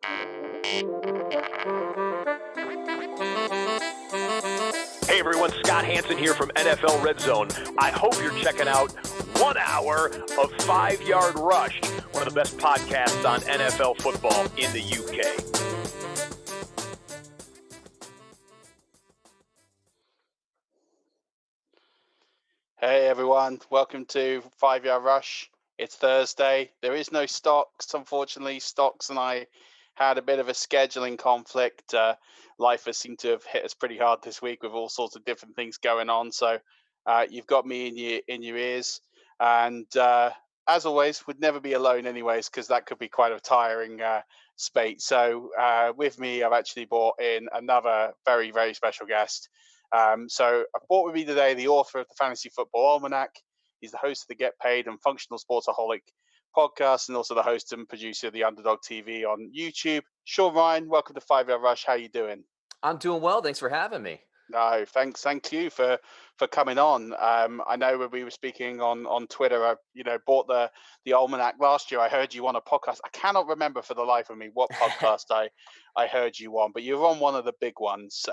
Hey everyone, Scott Hansen here from NFL Red Zone. I hope you're checking out 1 hour of 5 Yard Rush, one of the best podcasts on NFL football in the UK. Hey everyone, welcome to 5 Yard Rush. It's Thursday. There is no Stocks, unfortunately. Stocks and I had a bit of a scheduling conflict. Life has seemed to have hit us pretty hard this week with all sorts of different things going on. So you've got me in your ears, and as always, would never be alone anyways, because that could be quite a tiring spate. So with me, I've actually brought in another very, very special guest. So I've brought with me today the author of the Fantasy Football Almanac. He's the host of the Get Paid and Functional Sportsaholic podcast, and also the host and producer of the Underdog TV on YouTube. Sean Ryan, welcome to 5 Yard Rush. How you doing? I'm doing well. Thanks for having me. No, thanks. Thank you for coming on. I know when we were speaking on Twitter, I bought the Almanac last year. I heard you on a podcast. I cannot remember for the life of me what podcast I heard you on, but you're on one of the big ones.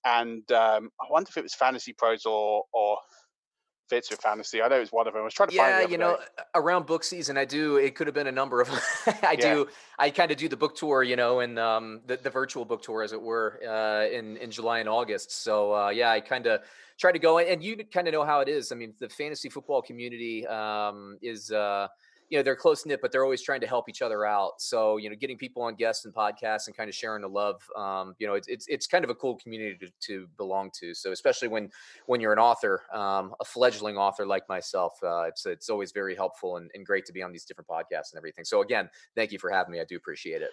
And I wonder if it was Fantasy Pros or Fits with Fantasy. I know it's one of them. I was trying to find it. Yeah, around book season, it could have been a number of them. I kind of do the book tour, and the virtual book tour, as it were, in July and August. So, I kind of try to go, and you kind of know how it is. I mean, the fantasy football community is, they're close knit, but they're always trying to help each other out. So, getting people on guests and podcasts and kind of sharing the love, it's kind of a cool community to belong to. So, especially when you're an author, a fledgling author like myself, it's always very helpful and great to be on these different podcasts and everything. So again, thank you for having me. I do appreciate it.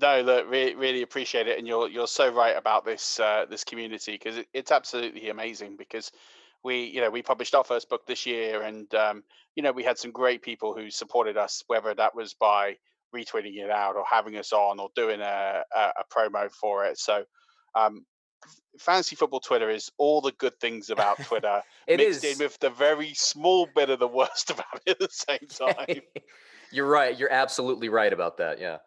No, look, really appreciate it, and you're so right about this community, because it's absolutely amazing. Because we published our first book this year, and we had some great people who supported us, whether that was by retweeting it out or having us on or doing a promo for it. So fantasy football Twitter is all the good things about Twitter mixed in with the very small bit of the worst about it at the same time. You're right. You're absolutely right about that. Yeah.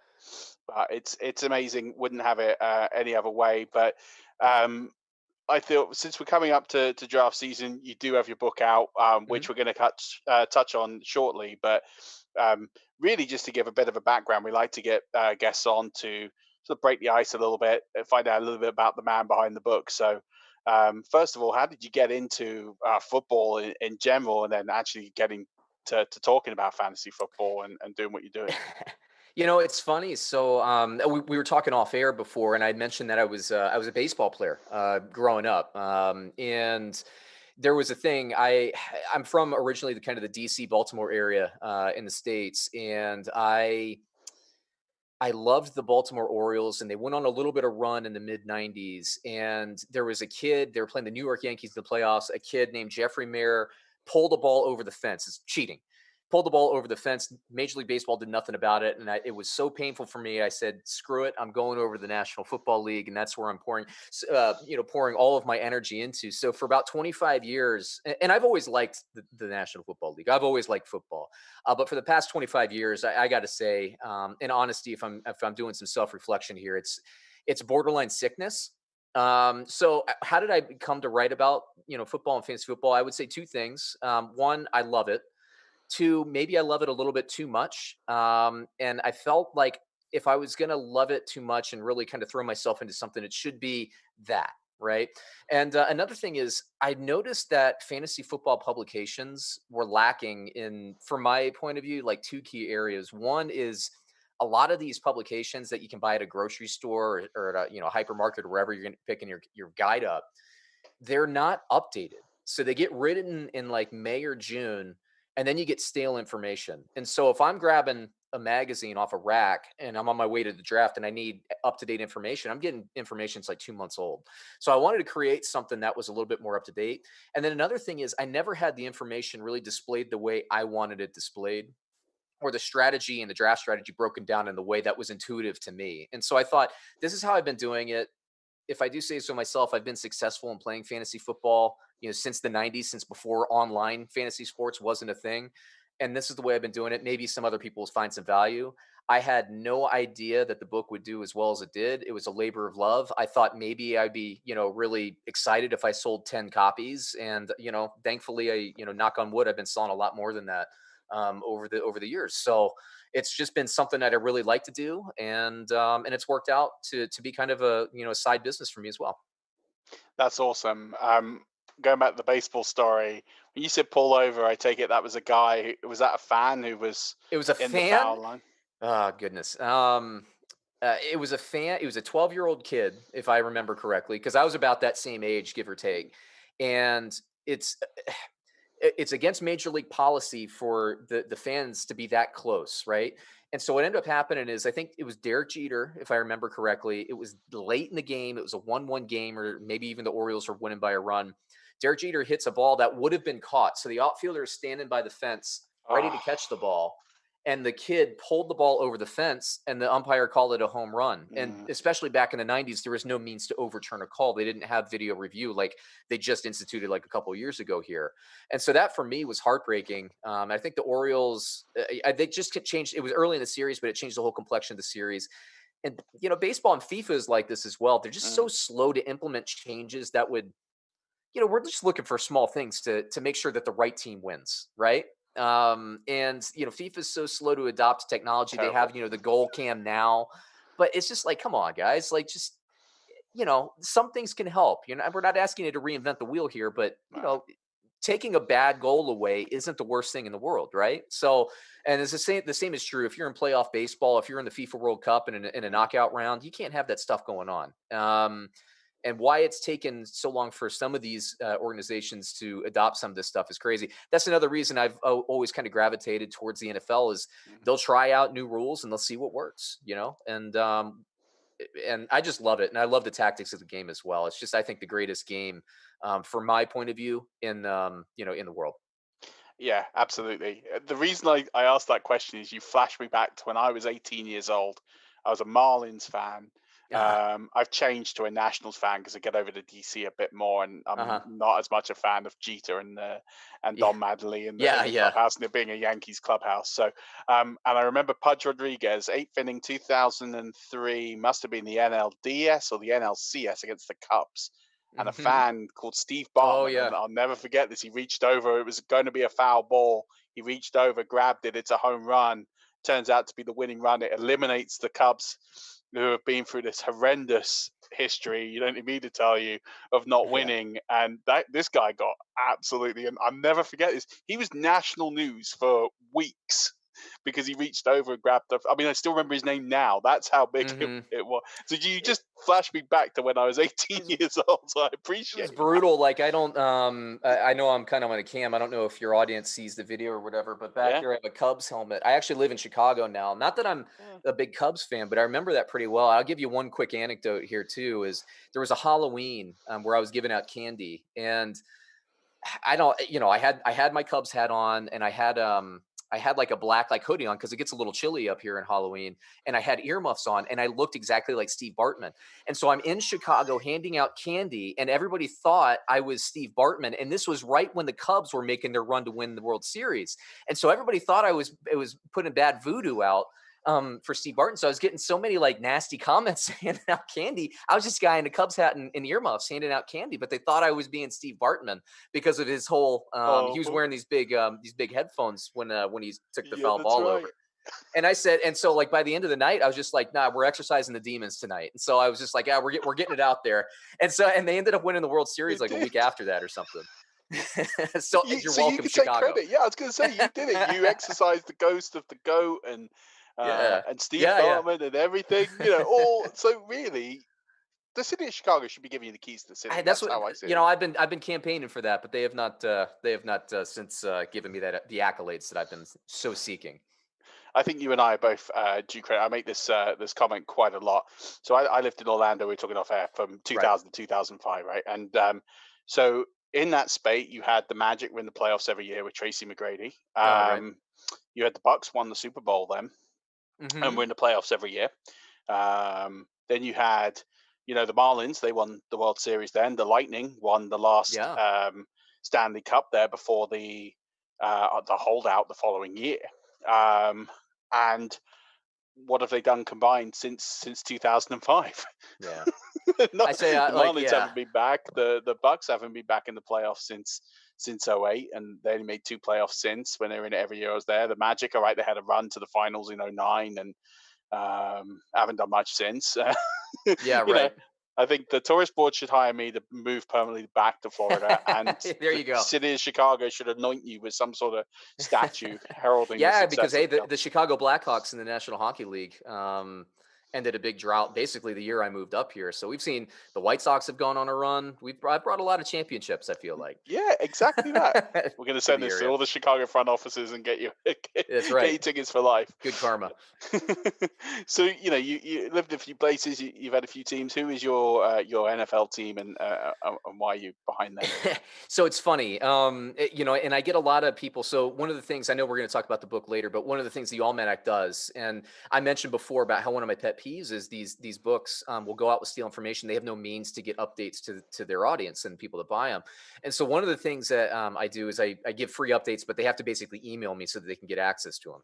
It's amazing. Wouldn't have it any other way. But I thought, since we're coming up to draft season, you do have your book out, which we're going to touch on shortly. But really, just to give a bit of a background, we like to get guests on to sort of break the ice a little bit, find out a little bit about the man behind the book. So first of all, how did you get into football in general, and then actually getting to talking about fantasy football and doing what you're doing? It's funny. So we were talking off air before, and I mentioned that I was a baseball player growing up, and there was a thing. I'm from originally the kind of the DC Baltimore area in the States, and I loved the Baltimore Orioles, and they went on a little bit of run in the mid '90s. And there was a kid. They were playing the New York Yankees in the playoffs. A kid named Jeffrey Mayer pulled the ball over the fence. It's cheating. Pulled the ball over the fence. Major League Baseball did nothing about it, and it was so painful for me. I said, "Screw it! I'm going over to the National Football League," and that's where I'm pouring all of my energy into. So for about 25 years, and I've always liked the National Football League. I've always liked football, but for the past 25 years, I got to say, in honesty, if I'm doing some self-reflection here, it's borderline sickness. So how did I come to write about football and fantasy football? I would say two things. One, I love it. Two, maybe I love it a little bit too much. And I felt like if I was going to love it too much and really kind of throw myself into something, it should be that. Right. And another thing is, I noticed that fantasy football publications were lacking from my point of view, like two key areas. One is a lot of these publications that you can buy at a grocery store or at a hypermarket or wherever you're going to picking your guide up, they're not updated. So they get written in like May or June, and then you get stale information. And so if I'm grabbing a magazine off a rack and I'm on my way to the draft and I need up-to-date information, I'm getting information that's like 2 months old. So I wanted to create something that was a little bit more up to date. And then another thing is, I never had the information really displayed the way I wanted it displayed, or the strategy and the draft strategy broken down in the way that was intuitive to me. And so I thought, this is how I've been doing it. If I do say so myself, I've been successful in playing fantasy football, since the '90s, since before online fantasy sports wasn't a thing. And this is the way I've been doing it. Maybe some other people will find some value. I had no idea that the book would do as well as it did. It was a labor of love. I thought maybe I'd be, really excited if I sold 10 copies. And, thankfully knock on wood, I've been selling a lot more than that over the years. So it's just been something that I really like to do. And it's worked out to be kind of a side business for me as well. That's awesome. Going back to the baseball story, when you said pull over, I take it that was a guy. Was that a fan who was It was a in the foul fan. line? Oh goodness. It was a fan. It was a 12-year-old kid, if I remember correctly, because I was about that same age, give or take. And it's it's against major league policy for the fans to be that close, right? And so what ended up happening is I think it was Derek Jeter, if I remember correctly. It was late in the game. It was a 1-1 game, or maybe even the Orioles were winning by a run. Derek Jeter hits a ball that would have been caught. So the outfielder is standing by the fence, ready to Oh, catch the ball. And the kid pulled the ball over the fence, and the umpire called it a home run. And mm, especially back in the 90s, there was no means to overturn a call. They didn't have video review like they just instituted like a couple of years ago here. And so that for me was heartbreaking. I think the Orioles, they just changed. It was early in the series, but it changed the whole complexion of the series. And, baseball and FIFA is like this as well. They're just mm, so slow to implement changes that would, we're just looking for small things to make sure that the right team wins, right? And FIFA is so slow to adopt technology. They terrible. have the goal cam now, but it's just like, come on, guys, like just some things can help. We're not asking you to reinvent the wheel here, but No. taking a bad goal away isn't the worst thing in the world, right? So, and it's the same is true if you're in playoff baseball, if you're in the FIFA World Cup in a knockout round, you can't have that stuff going on. And why it's taken so long for some of these organizations to adopt some of this stuff is crazy. That's another reason I've always kind of gravitated towards the NFL is Mm. they'll try out new rules and they'll see what works, and I just love it, and I love the tactics of the game as well. It's just I think the greatest game from my point of view in the world. Yeah, absolutely. The reason I asked that question is you flashed me back to when I was 18 years old. I was a Marlins fan. Uh I've changed to a Nationals fan because I get over to DC a bit more, and I'm huh. not as much a fan of Jeter and Yeah. Don Madley in the Yeah. Yeah. clubhouse, and it being a Yankees clubhouse. So, and I remember Pudge Rodriguez, eighth inning, 2003, must have been the NLDS or the NLCS against the Cubs, and a Hmm. fan called Steve Oh Bartman, and yeah. I'll never forget this. He reached over, it was going to be a foul ball. He reached over, grabbed it, it's a home run. Turns out to be the winning run. It eliminates the Cubs, who have been through this horrendous history, you don't need me to tell you, of not Yeah. winning. And that this guy got absolutely, and I'll never forget this. He was national news for weeks because he reached over and grabbed the. I mean, I still remember his name now. That's how big Hmm. it was. So you just flashed me back to when I was 18 years old. So I It was appreciate that. brutal. Like I don't I know I'm kind of on a cam. I don't know if your audience sees the video or whatever, but back Yeah. here I have a Cubs helmet. I actually live in Chicago now. Not that I'm Yeah. a big Cubs fan, but I remember that pretty well. I'll give you one quick anecdote here too is there was a Halloween where I was giving out candy and I don't, I had my Cubs hat on and I had like a black like hoodie on because it gets a little chilly up here in Halloween. And I had earmuffs on and I looked exactly like Steve Bartman. And so I'm in Chicago handing out candy and everybody thought I was Steve Bartman. And this was right when the Cubs were making their run to win the World Series. And so everybody thought it was putting bad voodoo out for Steve Barton. So I was getting so many like nasty comments handing out candy. I was just a guy in a Cubs hat and earmuffs handing out candy, but they thought I was being Steve Bartman because of his whole. He was Oh, wearing these big headphones when he took the yeah, foul that's ball right. over. And I said, and so like by the end of the night, I was just like, nah, we're exercising the demons tonight. And so I was just like, yeah, we're getting it out there. And they ended up winning the World You Series like a did. week after that or something. So you're So you welcome, can take Chicago. credit. Yeah, I was going to say you did it. You exercised the ghost of the goat Yeah, and Steve yeah, yeah. Bartman and everything. You know, all. So really, the city of Chicago should be giving you the keys to the city. That's That's what how I see it. I've been campaigning for that, but they have not since given me the accolades that I've been so seeking. I think you and I are both due credit. I make this comment quite a lot. So I lived in Orlando. We are talking off air from Right. 2000 to 2005, right? And so in that spate, you had the Magic win the playoffs every year with Tracy McGrady. Oh, right. You had the Bucks won the Super Bowl then and Mm-hmm. win the playoffs every year. Then you had, the Marlins. They won the World Series then. The Lightning won the last Yeah. Stanley Cup there before the holdout the following year. Um, and what have they done combined since 2005? Yeah. No, I say, the Marlins yeah. haven't been back. The Bucks haven't been back in the playoffs since '08, and they only made 2 playoffs since, when they were in it every year I was there. The Magic, all right, they had a run to the finals in '09, and haven't done much since. Yeah, You know, right. I think the tourist board should hire me to move permanently back to Florida, and There the you go. city of Chicago should anoint you with some sort of statue heralding the Yeah, because success hey, of the the company. Chicago Blackhawks in the National Hockey League ended a big drought basically the year I moved up here. So we've seen the White Sox have gone on a run. I brought a lot of championships, I feel like. Yeah, exactly that. We're going to To send the this to area. all the Chicago front offices and get you That's get right. you tickets for life. Good karma. So you lived in a few places. You've had a few teams. Who is your NFL team, and why are you behind them? So it's funny, and I get a lot of people. So one of the things, I know we're going to talk about the book later, but one of the things the Almanac does, and I mentioned before about how one of my pet peeves is these books will go out with steal information. They have no means to get updates to their audience and people that buy them. And so one of the things that I do is I give free updates, but they have to basically email me so that they can get access to them.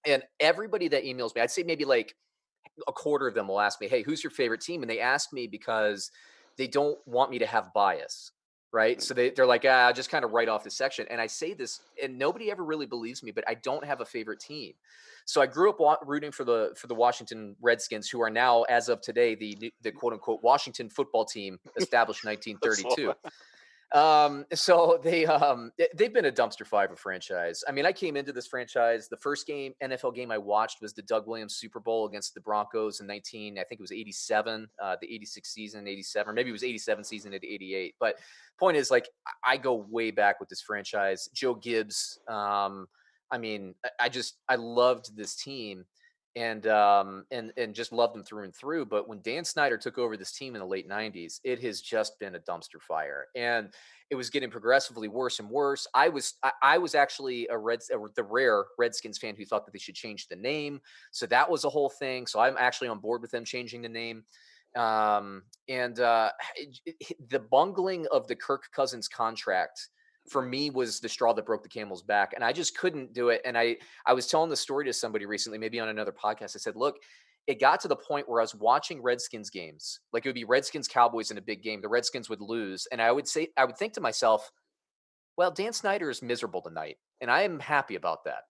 And everybody that emails me, I'd say maybe like a quarter of them will ask me, "Hey, who's your favorite team?" And they ask me because they don't want me to have bias, right? So they're like, just kind of write off this section. And I say this, and nobody ever really believes me, but I don't have a favorite team. So I grew up rooting for the Washington Redskins, who are now, as of today, the quote unquote Washington football team, established in That's all. 1932. So they've been a dumpster fire franchise. I mean, I came into this franchise. The first NFL game I watched was the Doug Williams Super Bowl against the Broncos in I think it was 87, the 86 season, 87, or maybe it was 87 season at 88. But point is, like, I go way back with this franchise. Joe Gibbs. I mean, I loved this team and just loved them through and through. But when Dan Snyder took over this team in the late 90s, it has just been a dumpster fire. And it was getting progressively worse and worse. I was actually the rare Redskins fan who thought that they should change the name. So that was a whole thing. So I'm actually on board with them changing the name. And the bungling of the Kirk Cousins contract for me was the straw that broke the camel's back, and I just couldn't do it. And I was telling the story to somebody recently, maybe on another podcast. I said, look, it got to the point where I was watching Redskins games, like it would be Redskins Cowboys in a big game. The Redskins would lose, and I would think to myself, well, Dan Snyder is miserable tonight, and I am happy about that.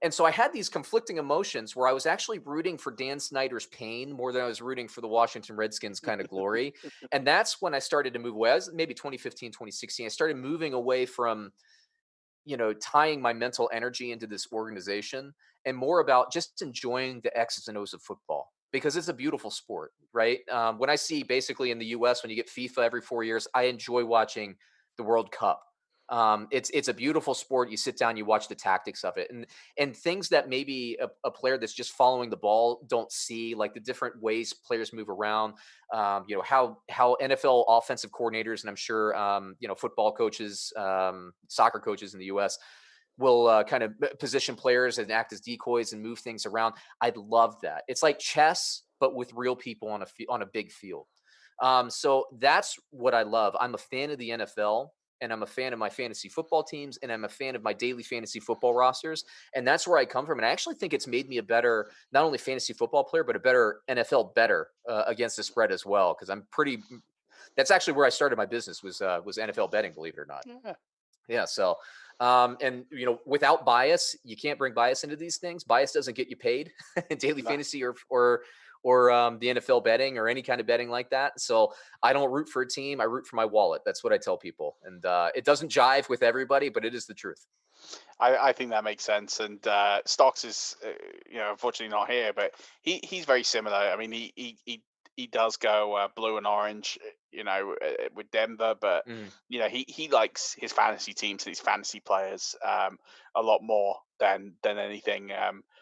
And so I had these conflicting emotions where I was actually rooting for Dan Snyder's pain more than I was rooting for the Washington Redskins kind of glory. And that's when I started to move away. I was maybe 2015, 2016. I started moving away from, tying my mental energy into this organization and more about just enjoying the X's and O's of football because it's a beautiful sport, right? When I see basically in the US, when you get FIFA every 4 years, I enjoy watching the World Cup. It's a beautiful sport. You sit down, you watch the tactics of it, and things that maybe a player that's just following the ball don't see, like the different ways players move around. How NFL offensive coordinators, and I'm sure football coaches, soccer coaches in the U.S. will kind of position players and act as decoys and move things around. I'd love that. It's like chess, but with real people on a big field. So that's what I love. I'm a fan of the NFL, and I'm a fan of my fantasy football teams, and I'm a fan of my daily fantasy football rosters. And that's where I come from. And I actually think it's made me a better, not only fantasy football player, but a better NFL better against the spread as well. Because that's actually where I started my business was NFL betting, believe it or not. Yeah. Yeah. So, and without bias, you can't bring bias into these things. Bias doesn't get you paid in daily No. fantasy or the NFL betting or any kind of betting like that. So I don't root for a team. I root for my wallet. That's what I tell people. And it doesn't jive with everybody, but it is the truth. I think that makes sense. And Stocks is, unfortunately not here, but he's very similar. I mean, he does go blue and orange, with Denver, but Mm. he likes his fantasy teams and his fantasy players a lot more than anything.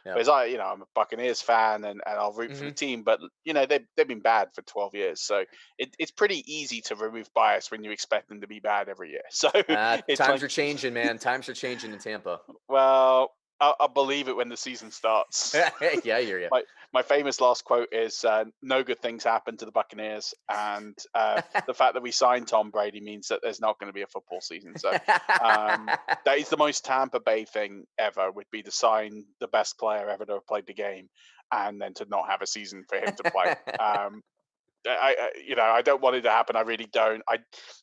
Yeah. Whereas I'm a Buccaneers fan, and I'll root for the team, but they've been bad for 12 years, so it's pretty easy to remove bias when you expect them to be bad every year. So it's Times like, are changing, man. Times are changing in Tampa. well, I'll believe it when the season starts. Yeah, I hear you. My famous last quote is, "No good things happen to the Buccaneers," and the fact that we signed Tom Brady means that there's not going to be a football season. So that is the most Tampa Bay thing ever. Would be to sign the best player ever to have played the game, and then to not have a season for him to play. I don't want it to happen. I really don't.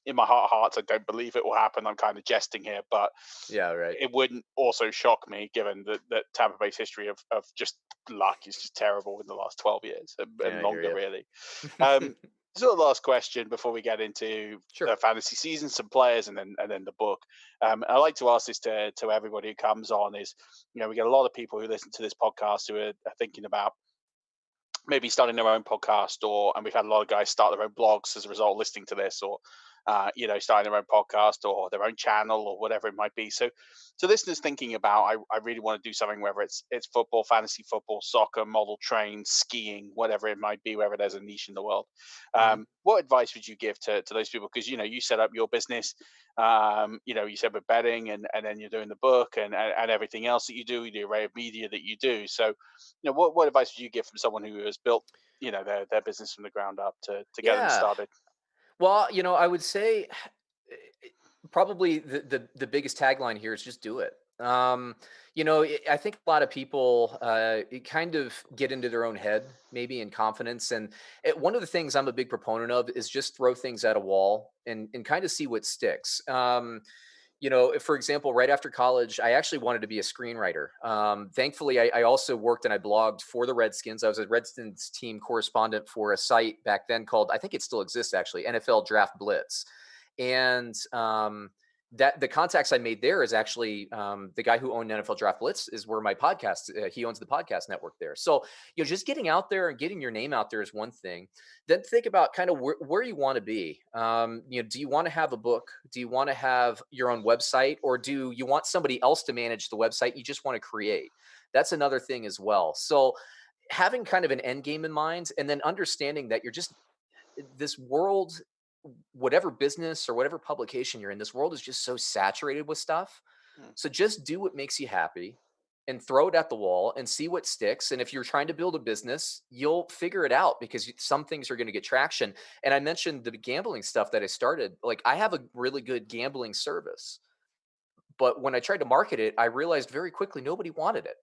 In my heart of hearts, I don't believe it will happen. I'm kind of jesting here, but Yeah, right. it wouldn't also shock me given that Tampa Bay's history of just luck is just terrible in the last 12 years and Yeah, I hear longer, you. really. So the last question before we get into Sure. the fantasy season, some players, and then the book. I like to ask this to everybody who comes on is, we get a lot of people who listen to this podcast who are thinking about maybe starting their own podcast, and we've had a lot of guys start their own blogs as a result of listening to this, or starting their own podcast or their own channel or whatever it might be. So listeners thinking about, I really want to do something, whether it's football, fantasy football, soccer, model train, skiing, whatever it might be, wherever there's a niche in the world. Mhm. What advice would you give to those people? Because you set up your business, you said with betting, and then you're doing the book and everything else that you do, the array of media that you do. So what advice would you give from someone who has built their business from the ground up to get them Yeah. started? Well, I would say probably the biggest tagline here is just do it. I think a lot of people kind of get into their own head, maybe in confidence. And one of the things I'm a big proponent of is just throw things at a wall and kind of see what sticks. For example, right after college, I actually wanted to be a screenwriter. Thankfully, I also worked and I blogged for the Redskins. I was a Redskins team correspondent for a site back then called, I think it still exists actually, NFL Draft Blitz. And that the contacts I made there is actually the guy who owned NFL Draft Blitz is where my podcast, he owns the podcast network there. So, just getting out there and getting your name out there is one thing. Then think about kind of where you want to be. Do you want to have a book? Do you want to have your own website, or do you want somebody else to manage the website? You just want to create. That's another thing as well. So having kind of an end game in mind, and then understanding that you're just this world, whatever business or whatever publication you're in, this world is just so saturated with stuff. Mm. So just do what makes you happy and throw it at the wall and see what sticks. And if you're trying to build a business, you'll figure it out because some things are going to get traction. And I mentioned the gambling stuff that I started. Like, I have a really good gambling service, but when I tried to market it, I realized very quickly nobody wanted it.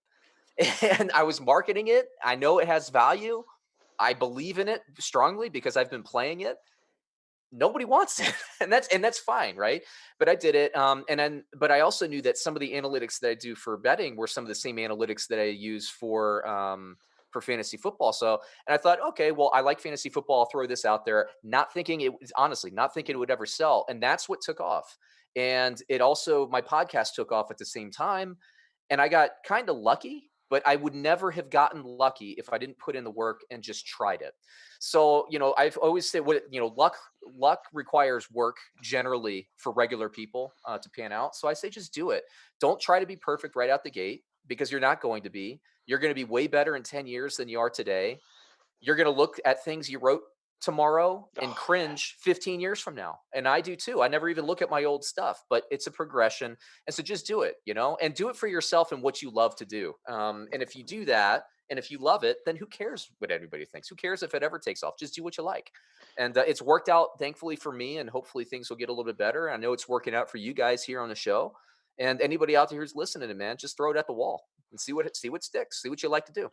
And I was marketing it. I know it has value. I believe in it strongly because I've been playing it. Nobody wants it. And that's fine, right? But I did it. But I also knew that some of the analytics that I do for betting were some of the same analytics that I use for fantasy football. So, and I thought, okay, well, I like fantasy football. I'll throw this out there, not thinking it was, honestly, not thinking it would ever sell. And that's what took off. And it also, my podcast took off at the same time. And I got kind of lucky, but I would never have gotten lucky if I didn't put in the work and just tried it. So, I've always said, luck requires work generally for regular people to pan out. So I say just do it. Don't try to be perfect right out the gate, because you're not going to be. You're going to be way better in 10 years than you are today. You're going to look at things you wrote tomorrow and Oh, yeah. cringe 15 years from now. And I do too. I never even look at my old stuff, but it's a progression. And so just do it, and do it for yourself and what you love to do. And if you do that, and if you love it, then who cares what anybody thinks? Who cares if it ever takes off? Just do what you like. And it's worked out, thankfully, for me. And hopefully things will get a little bit better. I know it's working out for you guys here on the show. And anybody out there who's listening to, man, just throw it at the wall and see what sticks. See what you like to do.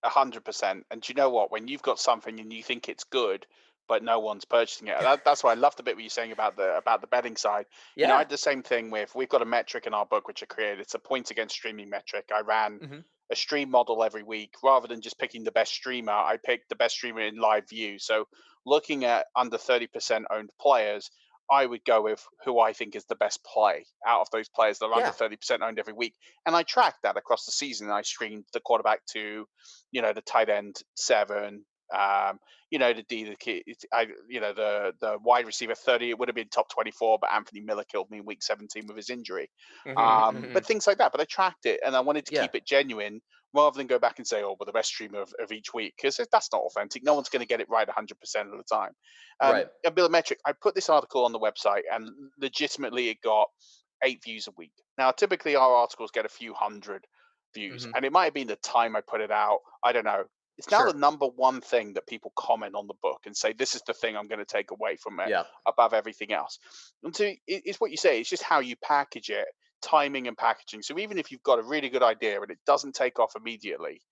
100%. And do you know what? When you've got something and you think it's good, but no one's purchasing it, that's why I love the bit where you're saying about the betting side. I Yeah. had the same thing we've got a metric in our book which I created. It's a points against streaming metric. I ran Hmm. a stream model every week rather than just picking the best streamer. I picked the best streamer in live view. So looking at under 30% owned players, I would go with who I think is the best play out of those players that are under Yeah. 30% owned every week. And I tracked that across the season. I streamed the quarterback to, the tight end 7, the D, the key, the wide receiver 30. It would have been top 24, but Anthony Miller killed me in week 17 with his injury. Hmm. Hmm. But things like that. But I tracked it, and I wanted to Yeah. keep it genuine rather than go back and say, oh, well, the best streamer of each week, because that's not authentic. No one's going to get it right 100% of the time. Right. And Bill Metric, I put this article on the website, and legitimately it got 8 views a week. Now, typically our articles get a few hundred views, Hmm. and it might have been the time I put it out. I don't know. It's now the Sure. number one thing that people comment on the book and say, this is the thing I'm going to take away from it Yeah. above everything else. And so it's what you say, it's just how you package it, timing and packaging. So even if you've got a really good idea and it doesn't take off immediately,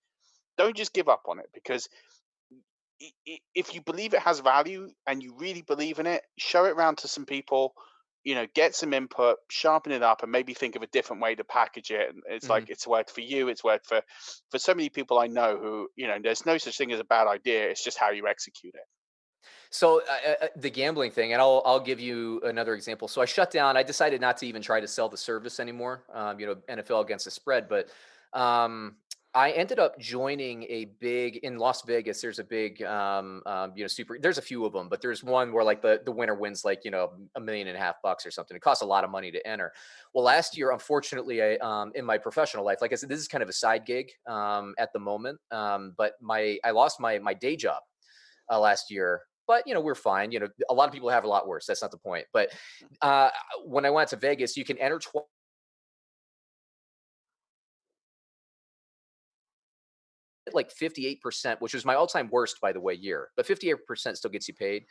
don't just give up on it, because if you believe it has value and you really believe in it, show it around to some people, get some input, sharpen it up, and maybe think of a different way to package it. And it's Mhm. like, it's worked for you, it's worked for so many people I know who, there's no such thing as a bad idea. It's just how you execute it. So the gambling thing, and I'll give you another example. So I shut down. I decided not to even try to sell the service anymore. NFL against the spread, but um, I ended up joining a big in Las Vegas. There's a big, super. There's a few of them, but there's one where like the winner wins like $1.5 million or something. It costs a lot of money to enter. Well, last year, unfortunately, in my professional life, like I said, this is kind of a side gig at the moment. But I lost my day job last year. But we're fine. A lot of people have a lot worse. That's not the point. But uh, when I went to Vegas, you can enter like 58%, which was my all-time worst, by the way, year. But 58% still gets you paid.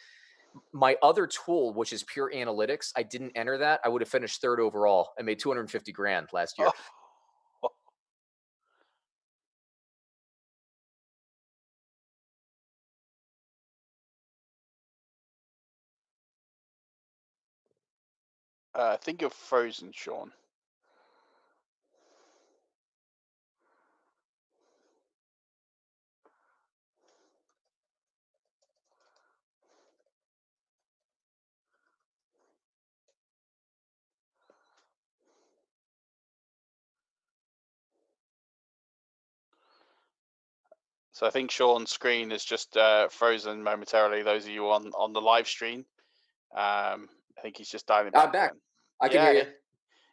My other tool, which is pure analytics, I didn't enter that. I would have finished third overall and made 250 grand last year. Oh, think you're frozen, Sean. So I think Sean's screen is just frozen momentarily. Those of you on the live stream, I think he's just dialing I'm back back. in. I can hear Yeah, you.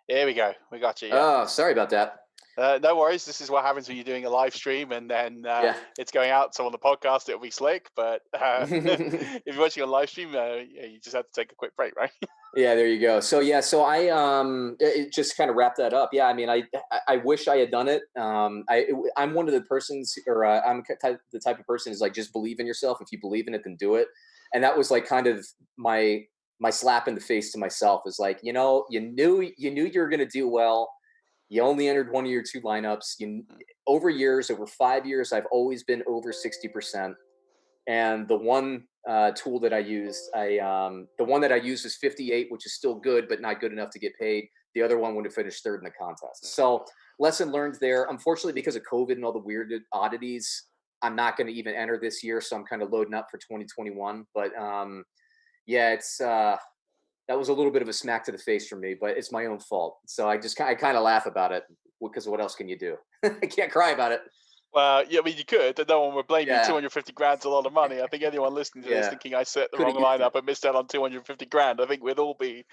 here we go. We got you. Yeah. Oh, sorry about that. No worries. This is what happens when you're doing a live stream and then Yeah. it's going out. So on the podcast, it'll be slick. But if you're watching on live stream, yeah, you just have to take a quick break, right? Yeah, there you go. So yeah, so it just kind of wrap that up. Yeah, I mean, I wish I had done it. I'm one of the persons, or the type of person is like, just believe in yourself. If you believe in it, then do it. And that was like kind of my slap in the face to myself, is like, you knew you were going to do well. You only entered one of your two lineups. Over years, over 5 years, I've always been over 60%. And the one tool that I used, the one that I used is 58, which is still good, but not good enough to get paid. The other one would have finished third in the contest. So lesson learned there. Unfortunately, because of COVID and all the weird oddities, I'm not going to even enter this year. So I'm kind of loading up for 2021. But yeah, it's that was a little bit of a smack to the face for me, but it's my own fault. So I kind of laugh about it, because what else can you do? I can't cry about it. Well, yeah, I mean, you could, and no one would blame you. Yeah, 250 grand's a lot of money. I think anyone listening to this yeah, thinking I set the could wrong have used lineup it. and missed out on 250 grand, I think we'd all be,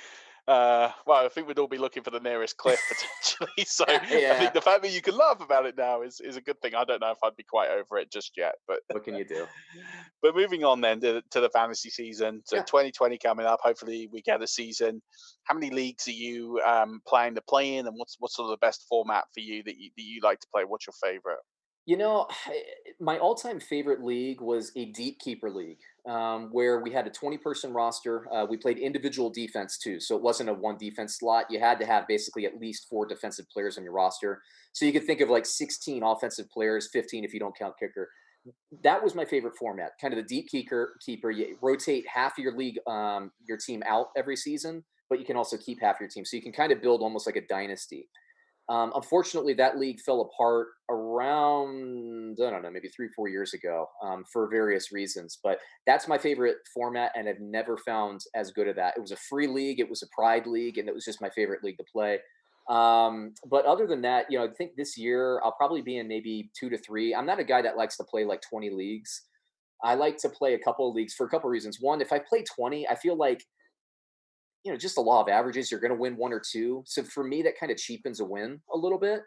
I think we'd all be looking for the nearest cliff potentially. So I Yeah. think the fact that you can laugh about it now is a good thing. I don't know if I'd be quite over it just yet, but What can you do? but moving on then to the fantasy season. So Yeah. 2020 coming up. Hopefully we get a season. How many leagues are you planning to play in, and what's sort of the best format for you that you like to play? What's your favorite? You know, my all-time favorite league was a deep keeper league, where we had a 20-person roster. We played individual defense too, so it wasn't a one defense slot. You had to have basically at least 4 defensive players on your roster. So you could think of like 16 offensive players, 15 if you don't count kicker. That was my favorite format. Kind of the deep keeper. You rotate half of your league, your team out every season, but you can also keep half your team. So you can kind of build almost like a dynasty. Unfortunately, that league fell apart around, I don't know, maybe 3, 4 years ago, for various reasons. But that's my favorite format, and I've never found as good of that. It was a free league, it was a pride league, and it was just my favorite league to play. But other than that, I think this year I'll probably be in maybe 2 to 3. I'm not a guy that likes to play like 20 leagues. I like to play a couple of leagues for a couple of reasons. One, if I play 20, I feel like, just the law of averages, you're going to win 1 or 2. So for me, that kind of cheapens a win a little bit.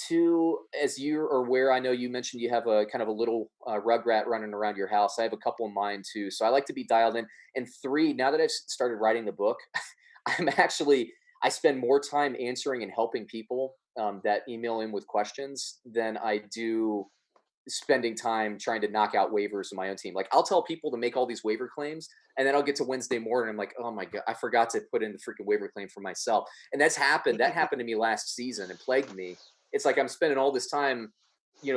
Two, as you are aware, I know you mentioned you have a kind of a little rugrat running around your house. I have a couple of mine too. So I like to be dialed in. And three, now that I've started writing the book, I spend more time answering and helping people that email in with questions than I do spending time trying to knock out waivers in my own team. Like, I'll tell people to make all these waiver claims, and then I'll get to Wednesday morning. I'm like, oh my God, I forgot to put in the freaking waiver claim for myself. And that's happened. That happened to me last season and plagued me. It's like I'm spending all this time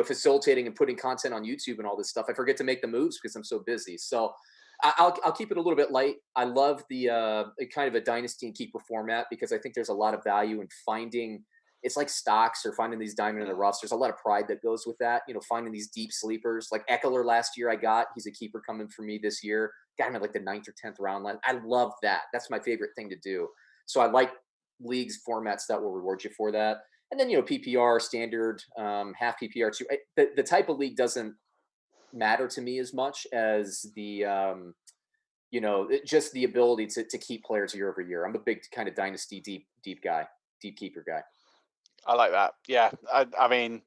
facilitating and putting content on YouTube and all this stuff, I forget to make the moves because I'm so busy. So I'll keep it a little bit light. I love the kind of a dynasty and keeper format because I think there's a lot of value in finding. It's like stocks or finding these diamond in the roughs. There's a lot of pride that goes with that. Finding these deep sleepers like Eckler last year. He's a keeper coming for me this year. Got him at like the 9th or 10th round. I love that. That's my favorite thing to do. So I like leagues formats that will reward you for that. And then PPR standard, half PPR too. The type of league doesn't matter to me as much as the just the ability to keep players year over year. I'm a big kind of dynasty deep keeper guy. I like that. Yeah, I mean,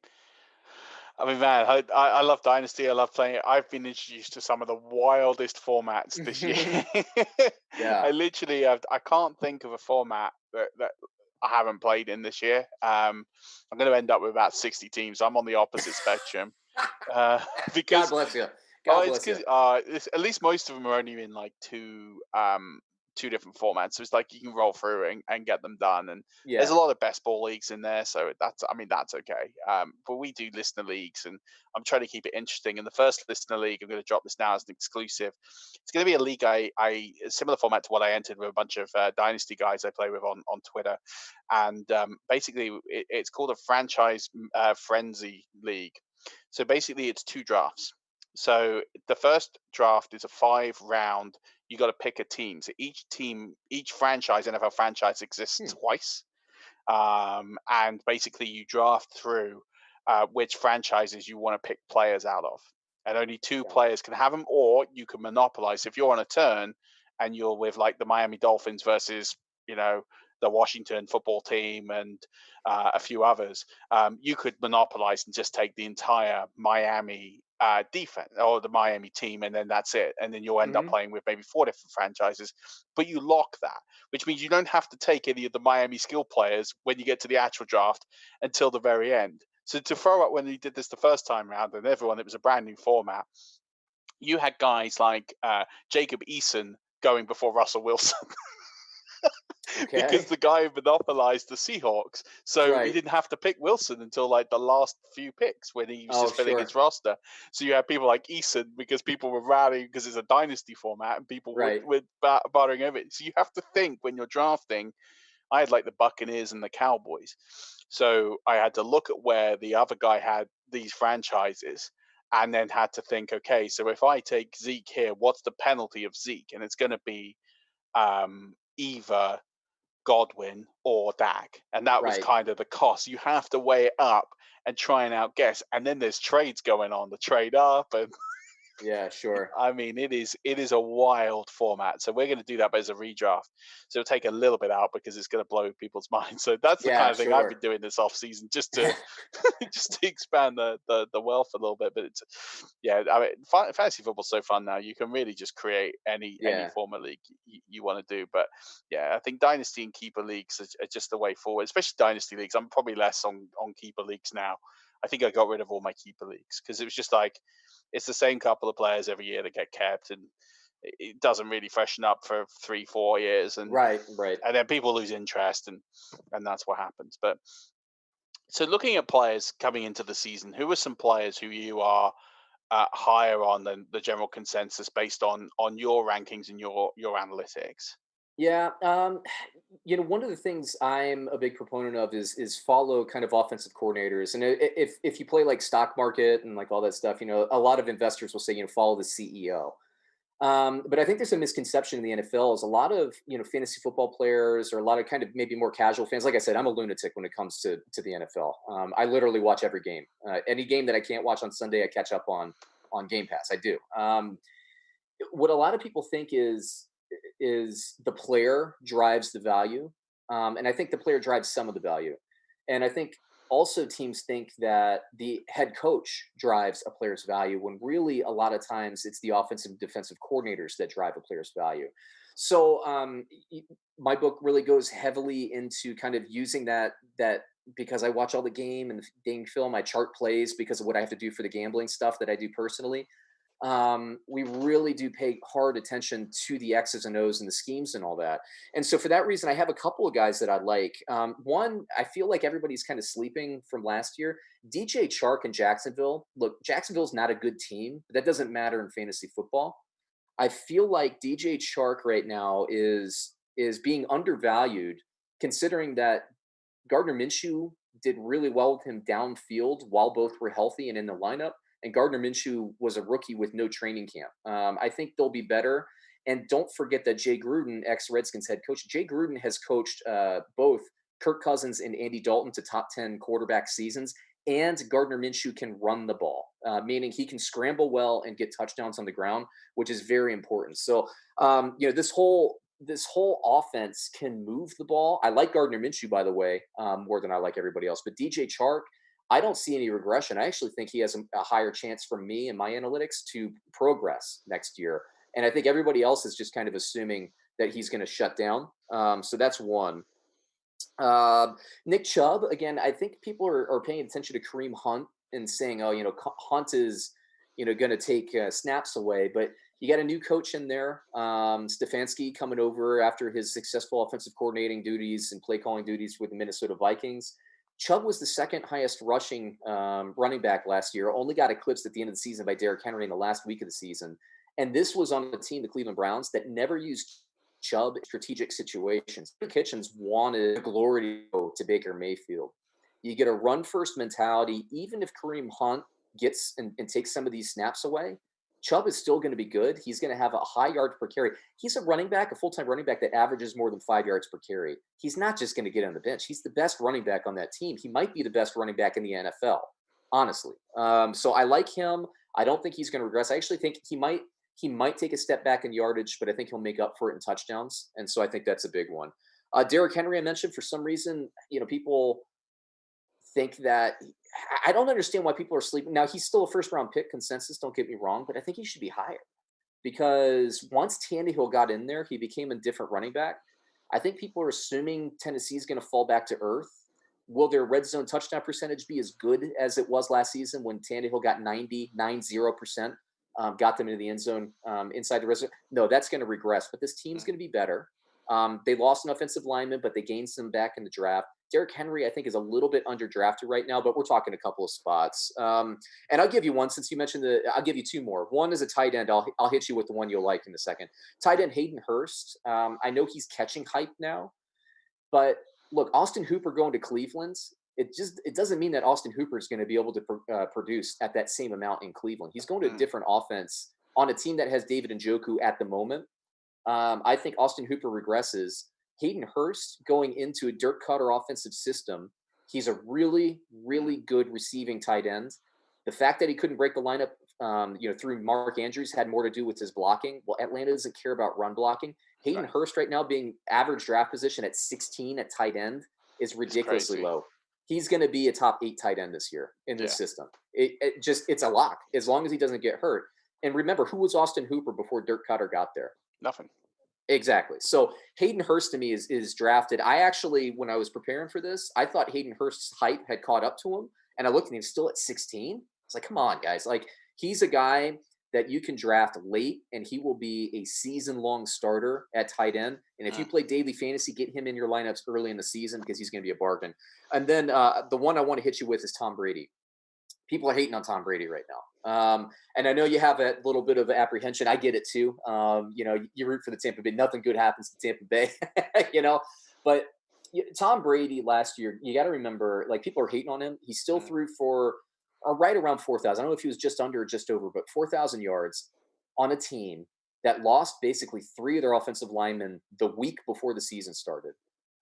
man, I love Dynasty. I love playing it. I've been introduced to some of the wildest formats this year. Yeah. I can't think of a format that I haven't played in this year. I'm going to end up with about 60 teams. I'm on the opposite spectrum. Because God bless you. God bless you. At least most of them are only in like two different formats. So it's like you can roll through and get them done. And there's a lot of best ball leagues in there. So that's okay. But we do listener leagues and I'm trying to keep it interesting. And the first listener league, I'm going to drop this now as an exclusive. It's going to be a league a similar format to what I entered with a bunch of dynasty guys I play with on Twitter. And basically it's called a franchise frenzy league. So basically it's 2 drafts. So the first draft is a 5-round. You got to pick a team. So each franchise, NFL franchise, exists twice, and basically you draft through which franchises you want to pick players out of, and only 2 players can have them, or you can monopolize. If you're on a turn and you're with like the Miami Dolphins versus the Washington football team and a few others, you could monopolize and just take the entire Miami defense or the Miami team, and then that's it. And then you'll end up playing with maybe 4 different franchises, but you lock that, which means you don't have to take any of the Miami skill players when you get to the actual draft until the very end. So to throw up when we did this the first time around, and it was a brand new format. You had guys like Jacob Eason going before Russell Wilson. Okay. Because the guy monopolized the Seahawks, so he didn't have to pick Wilson until like the last few picks when he was just filling his roster. So you had people like Eason because people were rallying because it's a dynasty format and people were bartering over it. So you have to think when you're drafting. I had like the Buccaneers and the Cowboys, so I had to look at where the other guy had these franchises, and then had to think, okay, so if I take Zeke here, what's the penalty of Zeke? And it's going to be either Godwin or Dak, and that was kind of the cost. You have to weigh it up and try and outguess, and then there's trades going on, the trade up, and yeah, sure. I mean, it is a wild format. So we're going to do that, but as a redraft. So it'll take a little bit out because it's going to blow people's minds. So that's the kind of thing I've been doing this off season, just to expand the wealth a little bit. But it's I mean, fantasy football's so fun now. You can really just create any form of league you want to do. But yeah, I think dynasty and keeper leagues are just the way forward, especially dynasty leagues. I'm probably less on keeper leagues now. I think I got rid of all my keeper leagues because it was just like, it's the same couple of players every year that get kept, and it doesn't really freshen up for 3-4 years, and and then people lose interest, and that's what happens. But so looking at players coming into the season, who are some players who you are higher on than the general consensus based on your rankings and your analytics? Yeah, one of the things I'm a big proponent of is follow kind of offensive coordinators, and if you play like stock market and like all that stuff, a lot of investors will say follow the CEO. But I think there's a misconception in the NFL is a lot of fantasy football players or a lot of kind of maybe more casual fans. Like I said, I'm a lunatic when it comes to the NFL. I literally watch every game. Any game that I can't watch on Sunday, I catch up on Game Pass. I do. What a lot of people think is the player drives the value. And I think the player drives some of the value. And I think also teams think that the head coach drives a player's value when really a lot of times it's the offensive and defensive coordinators that drive a player's value. So my book really goes heavily into kind of using that because I watch all the game and the game film, I chart plays because of what I have to do for the gambling stuff that I do personally. we really do pay hard attention to the X's and O's and the schemes and all that. And so for that reason, I have a couple of guys that I like. One, I feel like everybody's kind of sleeping from last year. DJ Chark in Jacksonville. Look, Jacksonville's not a good team, but that doesn't matter in fantasy football. I feel like DJ Chark right now is being undervalued, considering that Gardner Minshew did really well with him downfield while both were healthy and in the lineup. And Gardner Minshew was a rookie with no training camp. I think they'll be better. And don't forget that Jay Gruden, ex-Redskins head coach, Jay Gruden has coached both Kirk Cousins and Andy Dalton to top 10 quarterback seasons. And Gardner Minshew can run the ball, meaning he can scramble well and get touchdowns on the ground, which is very important. So, this whole offense can move the ball. I like Gardner Minshew, by the way, more than I like everybody else. But DJ Chark, I don't see any regression. I actually think he has a higher chance from me and my analytics to progress next year. And I think everybody else is just kind of assuming that he's going to shut down. So that's one. Nick Chubb, again, I think people are paying attention to Kareem Hunt and saying, oh, Hunt is, going to take snaps away. But you got a new coach in there, Stefanski, coming over after his successful offensive coordinating duties and play calling duties with the Minnesota Vikings. Chubb was the second highest rushing running back last year, only got eclipsed at the end of the season by Derrick Henry in the last week of the season. And this was on the team, the Cleveland Browns, that never used Chubb in strategic situations. Kitchens wanted the glory to go to Baker Mayfield. You get a run-first mentality. Even if Kareem Hunt gets and takes some of these snaps away, Chubb is still going to be good. He's going to have a high yards per carry. He's a running back, a full-time running back that averages more than 5 yards per carry. He's not just going to get on the bench. He's the best running back on that team. He might be the best running back in the NFL, honestly. So I like him. I don't think he's going to regress. I actually think he might take a step back in yardage, but I think he'll make up for it in touchdowns. And so I think that's a big one. Derrick Henry, I mentioned, for some reason, people think that I don't understand why people are sleeping. Now, he's still a first round pick consensus. Don't get me wrong, but I think he should be higher because once Tannehill got in there, he became a different running back. I think people are assuming Tennessee's going to fall back to earth. Will their red zone touchdown percentage be as good as it was last season when Tannehill got 90%, got them into the end zone inside the red zone? No, that's going to regress, but this team's going to be better. They lost an offensive lineman, but they gained some back in the draft. Derrick Henry, I think, is a little bit underdrafted right now, but we're talking a couple of spots. And I'll give you one since you mentioned I'll give you two more. One is a tight end. I'll hit you with the one you'll like in a second. Tight end Hayden Hurst. I know he's catching hype now, but look, Austin Hooper going to Cleveland. It doesn't mean that Austin Hooper is going to be able to produce at that same amount in Cleveland. He's going to a different offense on a team that has David Njoku at the moment. I think Austin Hooper regresses. Hayden Hurst going into a Dirk Cutter offensive system. He's a really, really good receiving tight end. The fact that he couldn't break the lineup, through Mark Andrews had more to do with his blocking. Well, Atlanta doesn't care about run blocking. Hayden Hurst right now being average draft position at 16 at tight end is ridiculously low. He's going to be a top 8 tight end this year in this system. It's a lock as long as he doesn't get hurt. And remember, who was Austin Hooper before Dirk Cutter got there? Nothing. Exactly. So Hayden Hurst to me is drafted. I actually, when I was preparing for this, I thought Hayden Hurst's hype had caught up to him. And I looked at him still at 16. It's like, come on, guys. Like, he's a guy that you can draft late and he will be a season-long starter at tight end. And if you play daily fantasy, get him in your lineups early in the season because he's going to be a bargain. And then the one I want to hit you with is Tom Brady. People are hating on Tom Brady right now. And I know you have a little bit of apprehension. I get it too. You root for the Tampa Bay. Nothing good happens to Tampa Bay, But Tom Brady last year, you got to remember, like, people are hating on him. He still threw for right around 4,000. I don't know if he was just under or just over, but 4,000 yards on a team that lost basically 3 of their offensive linemen the week before the season started.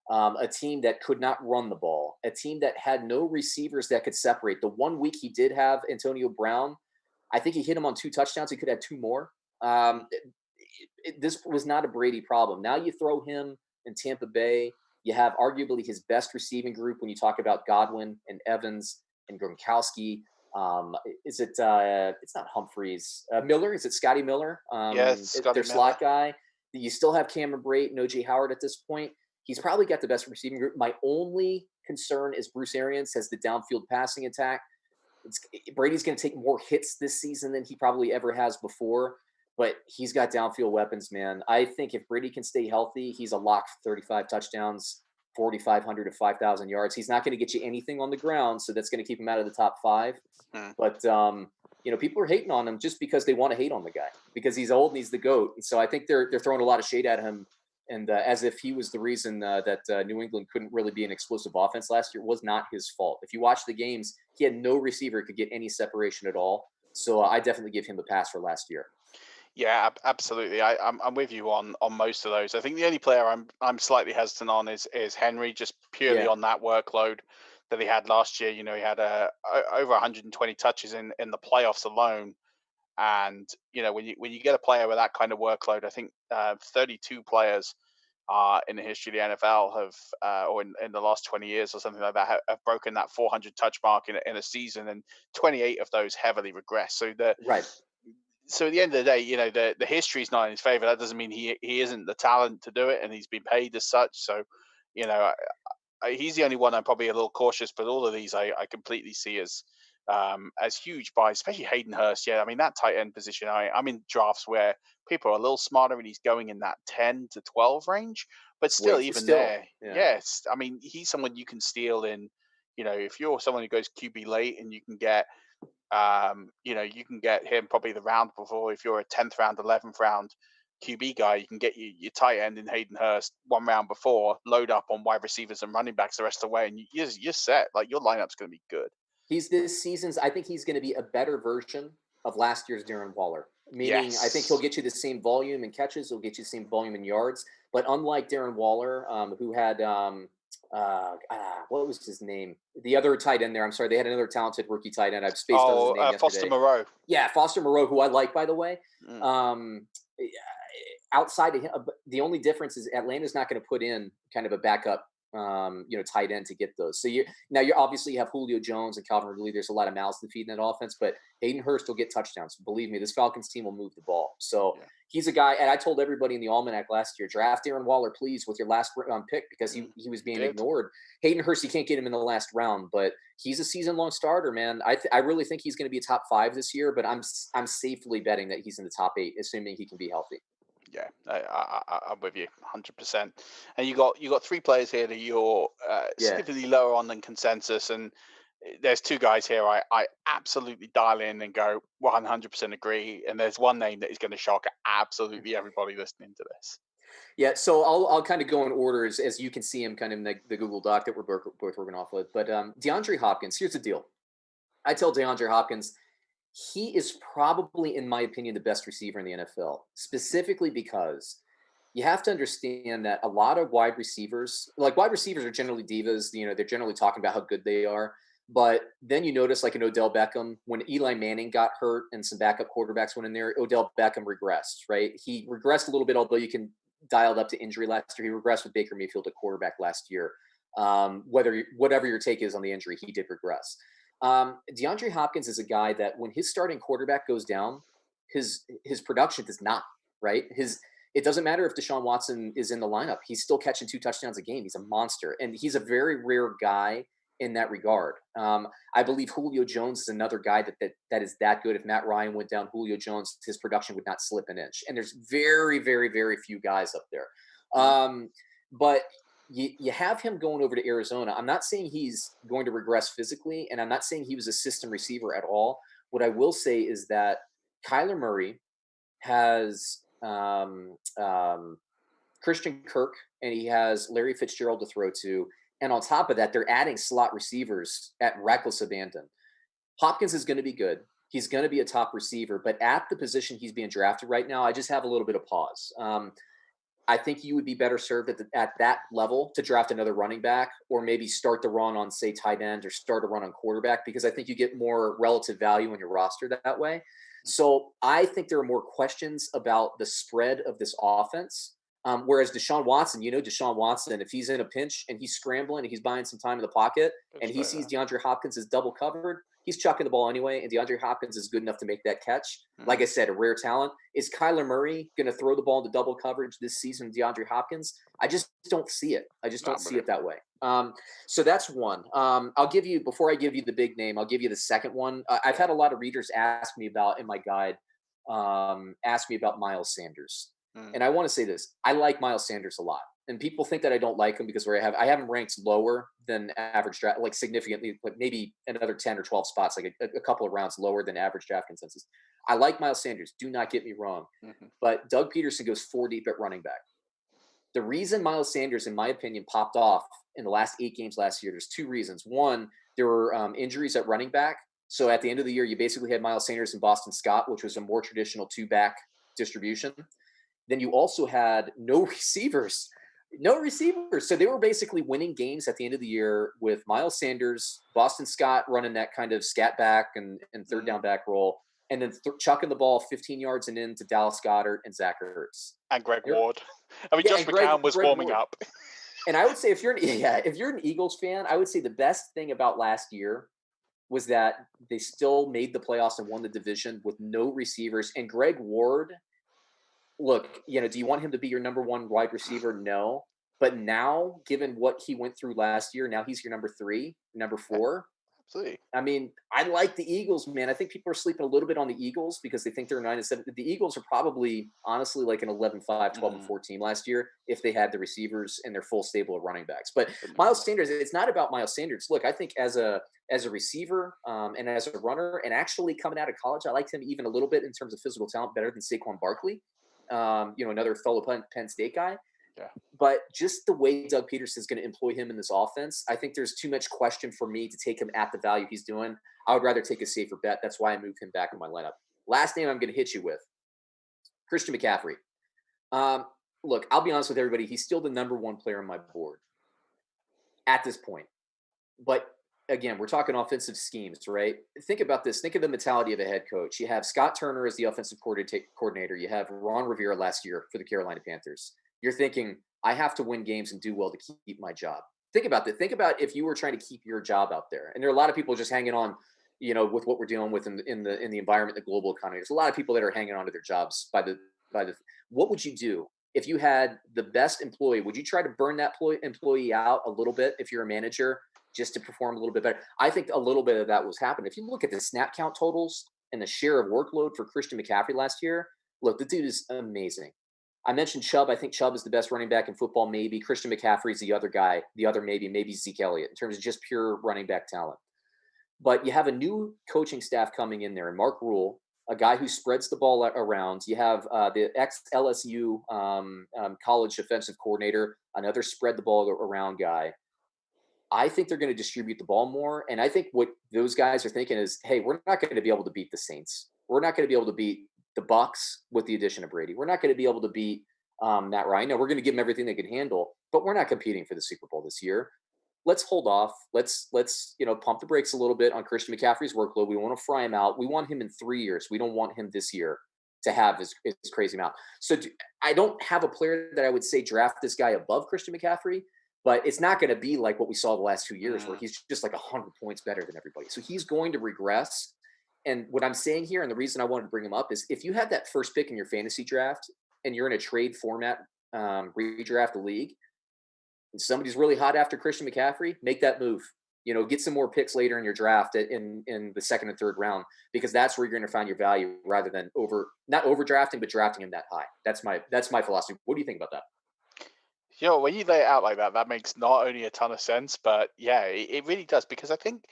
A team that could not run the ball, a team that had no receivers that could separate. The 1 week he did have Antonio Brown, I think he hit him on 2 touchdowns. He could have 2 more. This was not a Brady problem. Now you throw him in Tampa Bay. You have arguably his best receiving group when you talk about Godwin and Evans and Gronkowski. It's not Humphreys. Miller? Is it Scotty Miller? Yes, Scotty their Miller. slot guy. You still have Cameron Brate and O.J. Howard at this point. He's probably got the best receiving group. My only concern is Bruce Arians has the downfield passing attack. Brady's going to take more hits this season than he probably ever has before, but he's got downfield weapons, man. I think if Brady can stay healthy, he's a lock for 35 touchdowns, 4,500 to 5,000 yards. He's not going to get you anything on the ground, so that's going to keep him out of the top 5. But people are hating on him just because they want to hate on the guy because he's old and he's the GOAT. And so I think they're throwing a lot of shade at him, and as if he was the reason that New England couldn't really be an explosive offense last year. It was not his fault. If you watch the games, he had no receiver who could get any separation at all. So I definitely give him a pass for last year. Yeah, absolutely. I'm with you on most of those. I think the only player I'm slightly hesitant on is Henry, just purely on that workload that he had last year. He had over 120 touches in the playoffs alone, and when you get a player with that kind of workload, I think 32 players in the history of the NFL have, or in the last 20 years or something like that, have broken that 400 touch mark in a season, and 28 of those heavily regress. So So at the end of the day, the history is not in his favor. That doesn't mean he isn't the talent to do it, and he's been paid as such. So, he's the only one I'm probably a little cautious. But all of these, I completely see as huge buys, especially Hayden Hurst. Yeah, I mean that tight end position. I'm in drafts where people are a little smarter, and he's going in that 10 to 12 range. But still, there, yes, I mean he's someone you can steal in. If you're someone who goes QB late, and you can get. You can get him probably the round before. If you're a 10th round, 11th round QB guy, you can get your tight end in Hayden Hurst one round before, load up on wide receivers and running backs the rest of the way, and you're set. Like your lineup's going to be good. I think he's going to be a better version of last year's Darren Waller. Meaning, I think he'll get you the same volume in catches, he'll get you the same volume in yards. But unlike Darren Waller, who had what was his name? The other tight end there. I'm sorry, they had another talented rookie tight end. I've spaced out his name yesterday. Foster Moreau. Yeah, Foster Moreau, who I like, by the way. Outside of him, the only difference is Atlanta's not going to put in kind of a backup, tight end to get those. So you're obviously you have Julio Jones and Calvin Ridley. There's a lot of mouths to feed in that offense, but Hayden Hurst will get touchdowns. Believe me, this Falcons team will move the ball. So he's a guy, and I told everybody in the Almanac last year, draft Darren Waller, please, with your last pick because he was being ignored. Hayden Hurst, you can't get him in the last round, but he's a season-long starter, man. I really think he's going to be a top 5 this year, but I'm safely betting that he's in the top 8, assuming he can be healthy. Yeah, I'm with you 100%. And you got 3 players here that you're significantly lower on than consensus, and there's 2 guys here I absolutely dial in and go 100% agree, and there's one name that is going to shock absolutely everybody listening to this. Yeah, so I'll kind of go in order as you can see him kind of in the Google Doc that we're both working off with. But DeAndre Hopkins, here's the deal. I tell DeAndre Hopkins, he is probably, in my opinion, the best receiver in the NFL, specifically because you have to understand that a lot of wide receivers are generally divas. They're generally talking about how good they are. But then you notice, like an Odell Beckham, when Eli Manning got hurt and some backup quarterbacks went in there, Odell Beckham regressed, right? He regressed a little bit, although you can dial it up to injury last year. He regressed with Baker Mayfield at quarterback last year. Whatever your take is on the injury, he did regress. DeAndre Hopkins is a guy that when his starting quarterback goes down, his production does not, right? It doesn't matter if Deshaun Watson is in the lineup. He's still catching 2 touchdowns a game. He's a monster. And he's a very rare guy in that regard. I believe Julio Jones is another guy that is that good. If Matt Ryan went down, Julio Jones, his production would not slip an inch. And there's very, very, very few guys up there. But you have him going over to Arizona. I'm not saying he's going to regress physically, and I'm not saying he was a system receiver at all. What I will say is that Kyler Murray has Christian Kirk, and he has Larry Fitzgerald to throw to. And on top of that, they're adding slot receivers at reckless abandon. Hopkins is going to be good. He's going to be a top receiver, but at the position he's being drafted right now, I just have a little bit of pause. I think you would be better served at that level to draft another running back, or maybe start the run on, say, tight end, or start a run on quarterback, because I think you get more relative value in your roster that way. So I think there are more questions about the spread of this offense. Whereas Deshaun Watson, if he's in a pinch and he's scrambling and he's buying some time in the pocket and he sees DeAndre Hopkins is double covered, he's chucking the ball anyway, and DeAndre Hopkins is good enough to make that catch. Like I said, a rare talent. Is Kyler Murray going to throw the ball into double coverage this season, DeAndre Hopkins? I just don't see it. I just don't see it that way. So that's one. I'll give you, before I give you the big name, I'll give you the second one. I've had a lot of readers ask me about, in my guide, ask me about Miles Sanders. And I want to say this. I like Miles Sanders a lot. And people think that I don't like him because I have him ranked lower than average draft, like significantly, like maybe another 10 or 12 spots, like a couple of rounds lower than average draft consensus. I like Miles Sanders. Do not get me wrong. But Doug Peterson goes 4 deep at running back. The reason Miles Sanders, in my opinion, popped off in the last 8 games last year, there's 2 reasons. One, there were injuries at running back. So at the end of the year, you basically had Miles Sanders and Boston Scott, which was a more traditional 2-back distribution. Then you also had no receivers. So they were basically winning games at the end of the year with Miles Sanders, Boston Scott running that kind of scat back and third down back role, and then chucking the ball 15 yards and in to Dallas Goedert and Zach Ertz. And Greg Ward. I mean, Josh McCown was warming up. And I would say if you're an Eagles fan, I would say the best thing about last year was that they still made the playoffs and won the division with no receivers. And Greg Ward, look, do you want him to be your number 1 wide receiver? No. But now, given what he went through last year, now he's your number 3, number 4. Absolutely. I mean, I like the Eagles, man. I think people are sleeping a little bit on the Eagles because they think they're 9-7. The Eagles are probably, honestly, like an 11-5, 12-4 team last year if they had the receivers and their full stable of running backs. But Miles Sanders, it's not about Miles Sanders. Look, I think as a receiver and as a runner, and actually coming out of college, I liked him even a little bit in terms of physical talent, better than Saquon Barkley. Another fellow Penn State guy. Yeah. But just the way Doug Peterson is going to employ him in this offense, I think there's too much question for me to take him at the value he's doing. I would rather take a safer bet. That's why I moved him back in my lineup. Last name I'm going to hit you with, Christian McCaffrey. Look, I'll be honest with everybody. He's still the number 1 player on my board at this point. But again, we're talking offensive schemes, right? Think about this. Think of the mentality of a head coach. You have Scott Turner as the offensive coordinator. You have Ron Rivera last year for the Carolina Panthers. You're thinking, I have to win games and do well to keep my job. Think about that. Think about if you were trying to keep your job out there. And there are a lot of people just hanging on, with what we're dealing with in the environment, the global economy. There's a lot of people that are hanging on to their jobs by the. What would you do if you had the best employee? Would you try to burn that employee out a little bit if you're a manager just to perform a little bit better? I think a little bit of that was happening. If you look at the snap count totals and the share of workload for Christian McCaffrey last year, look, the dude is amazing. I mentioned Chubb. I think Chubb is the best running back in football, maybe. Christian McCaffrey is the other guy. The other maybe Zeke Elliott in terms of just pure running back talent. But you have a new coaching staff coming in there, and Mark Rule, a guy who spreads the ball around. You have the ex-LSU college offensive coordinator, another spread the ball around guy. I think they're going to distribute the ball more. And I think what those guys are thinking is, hey, we're not going to be able to beat the Saints. We're not going to be able to beat the Bucks with the addition of Brady. We're not going to be able to beat Matt Ryan. No, we're going to give them everything they can handle, but we're not competing for the Super Bowl this year. Let's hold off. Let's pump the brakes a little bit on Christian McCaffrey's workload. We want to fry him out. We want him in 3 years. We don't want him this year to have his crazy amount. So I don't have a player that I would say draft this guy above Christian McCaffrey, but it's not going to be like what we saw the last 2 years where he's just like 100 points better than everybody. So he's going to regress. And what I'm saying here, and the reason I wanted to bring him up, is if you have that first pick in your fantasy draft and you're in a trade format redraft league, and somebody's really hot after Christian McCaffrey, make that move. Get some more picks later in your draft in the 2nd and 3rd round, because that's where you're going to find your value rather than not overdrafting, but drafting him that high. That's my philosophy. What do you think about that? When you lay it out like that, that makes not only a ton of sense, but yeah, it really does, because I think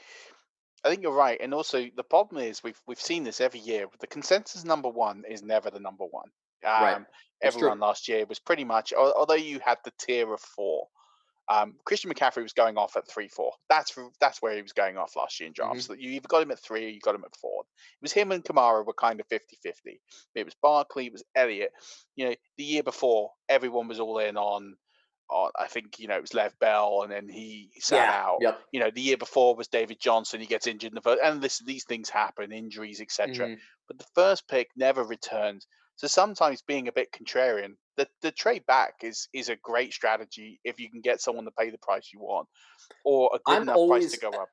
you're right. And also the problem is we've seen this every year. The consensus number 1 is never the number 1. Right. Everyone last year was pretty much, although you had the tier of 4, Christian McCaffrey was going off at 3-4. That's where he was going off last year in drafts. So you either got him at 3 or you got him at 4. It was him and Kamara were kind of 50-50. It was Barkley, it was Elliott. The year before, everyone was all in on I think, it was Lev Bell, and then he sat out. Yep. The year before was David Johnson. He gets injured in the first, and these things happen, injuries, etc. But the first pick never returns. So sometimes being a bit contrarian, the trade back is a great strategy if you can get someone to pay the price you want, or a good enough price to go up.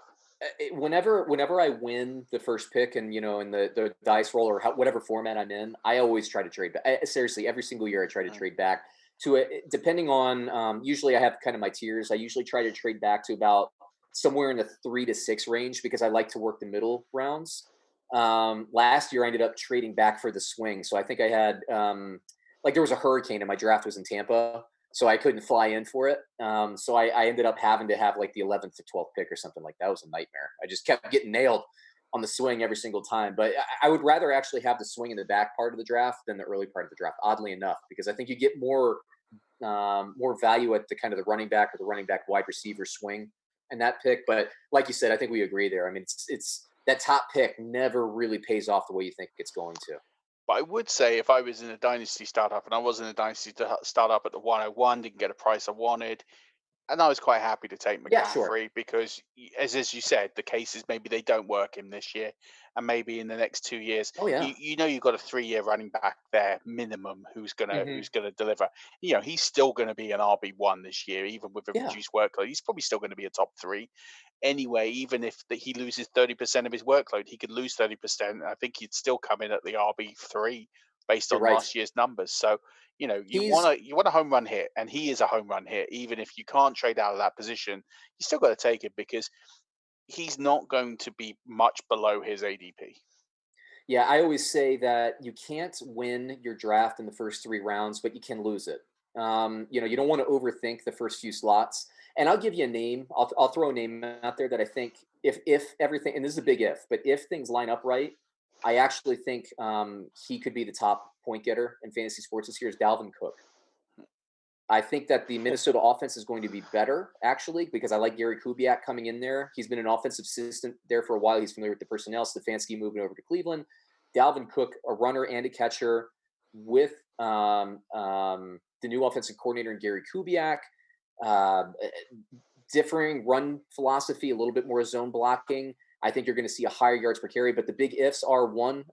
whenever I win the first pick and in the dice roll or whatever format I'm in, I always try to trade back. Seriously, every single year I try to trade back to it. Depending on, usually I have kind of my tiers. I usually try to trade back to about somewhere in the 3 to 6 range because I like to work the middle rounds. Last year I ended up trading back for the swing, so I think I had like there was a hurricane and my draft was in Tampa, so I couldn't fly in for it. So I ended up having to have like the 11th to 12th pick or something like that. It was a nightmare. I just kept getting nailed on the swing every single time. But I would rather actually have the swing in the back part of the draft than the early part of the draft, oddly enough, because I think you get more value at the kind of the running back or the running back wide receiver swing and that pick. But like you said, I think we agree there. I mean, it's that top pick never really pays off the way you think it's going to. But I would say if I was in a dynasty startup and I was in a dynasty startup at the 101, didn't get a price I wanted, and I was quite happy to take Yeah, sure. McCaffrey because, as you said, the case is maybe they don't work him this year, and maybe in the next 2 years, Oh yeah. you've got a 3 year running back there minimum who's gonna Hmm. who's gonna deliver. He's still gonna be an RB1 this year, even with a Yeah. reduced workload. He's probably still going to be a top three anyway. Even if he loses 30% of his workload, he could lose 30%. I think he'd still come in at the RB3 based You're on right. last year's numbers. So you He's want a home run hit, and he is a home run hit. Even if you can't trade out of that position, you still got to take it because he's not going to be much below his ADP. Yeah, I always say that you can't win your draft in the first 3 rounds, but you can lose it. You don't want to overthink the first few slots. And I'll give you a name. I'll throw a name out there that I think if everything, and this is a big if, but if things line up right, I actually think he could be the top point getter in fantasy sports this year. Is Dalvin Cook. I think that the Minnesota offense is going to be better, actually, because I like Gary Kubiak coming in there. He's been an offensive assistant there for a while. He's familiar with the personnel. Stefanski moving over to Cleveland. Dalvin Cook, a runner and a catcher, with the new offensive coordinator and Gary Kubiak. Uh, Differing run philosophy, a little bit more zone blocking. I think you're going to see a higher yards per carry. But the big ifs are one,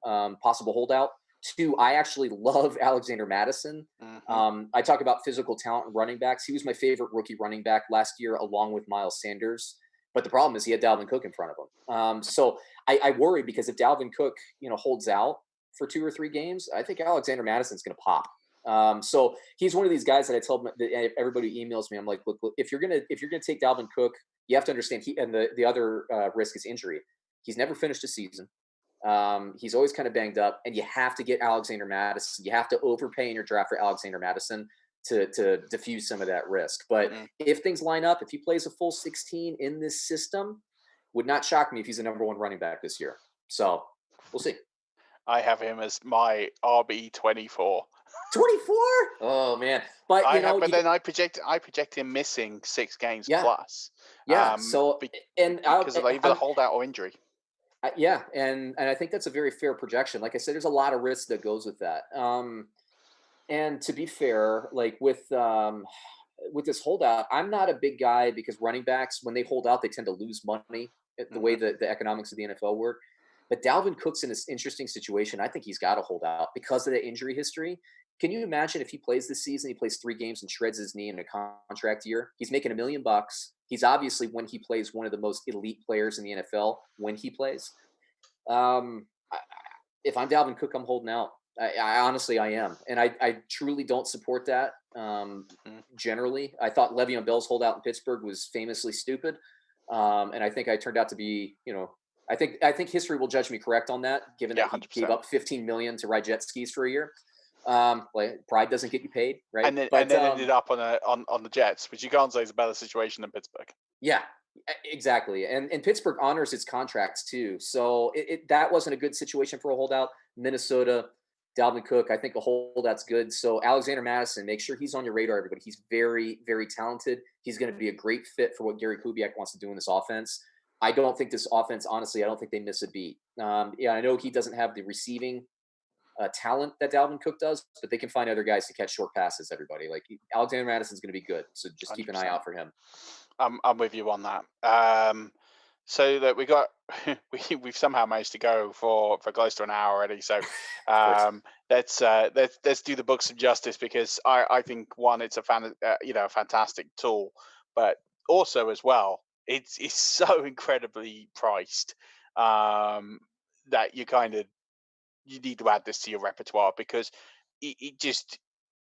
possible holdout. Two, I actually love Alexander Madison. Hmm. I talk about physical talent and running backs. He was my favorite rookie running back last year, along with Miles Sanders. But the problem is he had Dalvin Cook in front of him. So I worry because if Dalvin Cook, holds out for 2 or 3 games, I think Alexander Madison's going to pop. So he's one of these guys that I tell that everybody emails me. I'm like, look, if you're gonna take Dalvin Cook, you have to understand the other risk is injury. He's never finished a season. He's always kind of banged up, and you have to get Alexander Madison. You have to overpay in your draft for Alexander Madison to diffuse some of that risk. But Mm. if things line up, if he plays a full 16 in this system, would not shock me if he's the number 1 running back this year. So we'll see. I have him as my RB24. 24? Oh man. But But then I project him missing 6 games yeah, plus, yeah. So and because of either the holdout or injury. yeah, and I think that's a very fair projection. Like I said, there's a lot of risk that goes with that. And to be fair, like with this holdout, I'm not a big guy because running backs, when they hold out, they tend to lose money the way Hmm. that the economics of the NFL work. But Dalvin Cook's in this interesting situation. I think he's got to hold out because of the injury history. Can you imagine if he plays this season, he plays 3 games and shreds his knee in a contract year? He's making $1 million. He's obviously, when he plays, one of the most elite players in the NFL when he plays. Um, if I'm Dalvin Cook, I'm holding out. I honestly, I am, and I truly don't support that. Hmm. Generally, I thought Le'Veon Bell's holdout in Pittsburgh was famously stupid, and I think I turned out to be, I think history will judge me correct on that, given Yeah, that he gave 100%. up 15 million to ride jet skis for a year. Like pride doesn't get you paid, right? And then ended up on the Jets, which you can't say is a better situation than Pittsburgh. Yeah, exactly. And Pittsburgh honors its contracts too. So that wasn't a good situation for a holdout. Minnesota, Dalvin Cook, I think a holdout's good. So Alexander Madison, make sure he's on your radar, everybody. He's very, very talented. He's going to be a great fit for what Gary Kubiak wants to do in this offense. I don't think this offense, honestly, I don't think they miss a beat. Yeah, I know he doesn't have the receiving talent that Dalvin Cook does, but they can find other guys to catch short passes. Everybody, like Alexander Madison's going to be good, so just keep an eye 100%. out for him. I'm with you on that. So that we got we've somehow managed to go for close to an hour already. So Of course. let's do the book some justice because I think one, it's a fantastic tool, but also as well it's so incredibly priced, that you need to add this to your repertoire, because it just,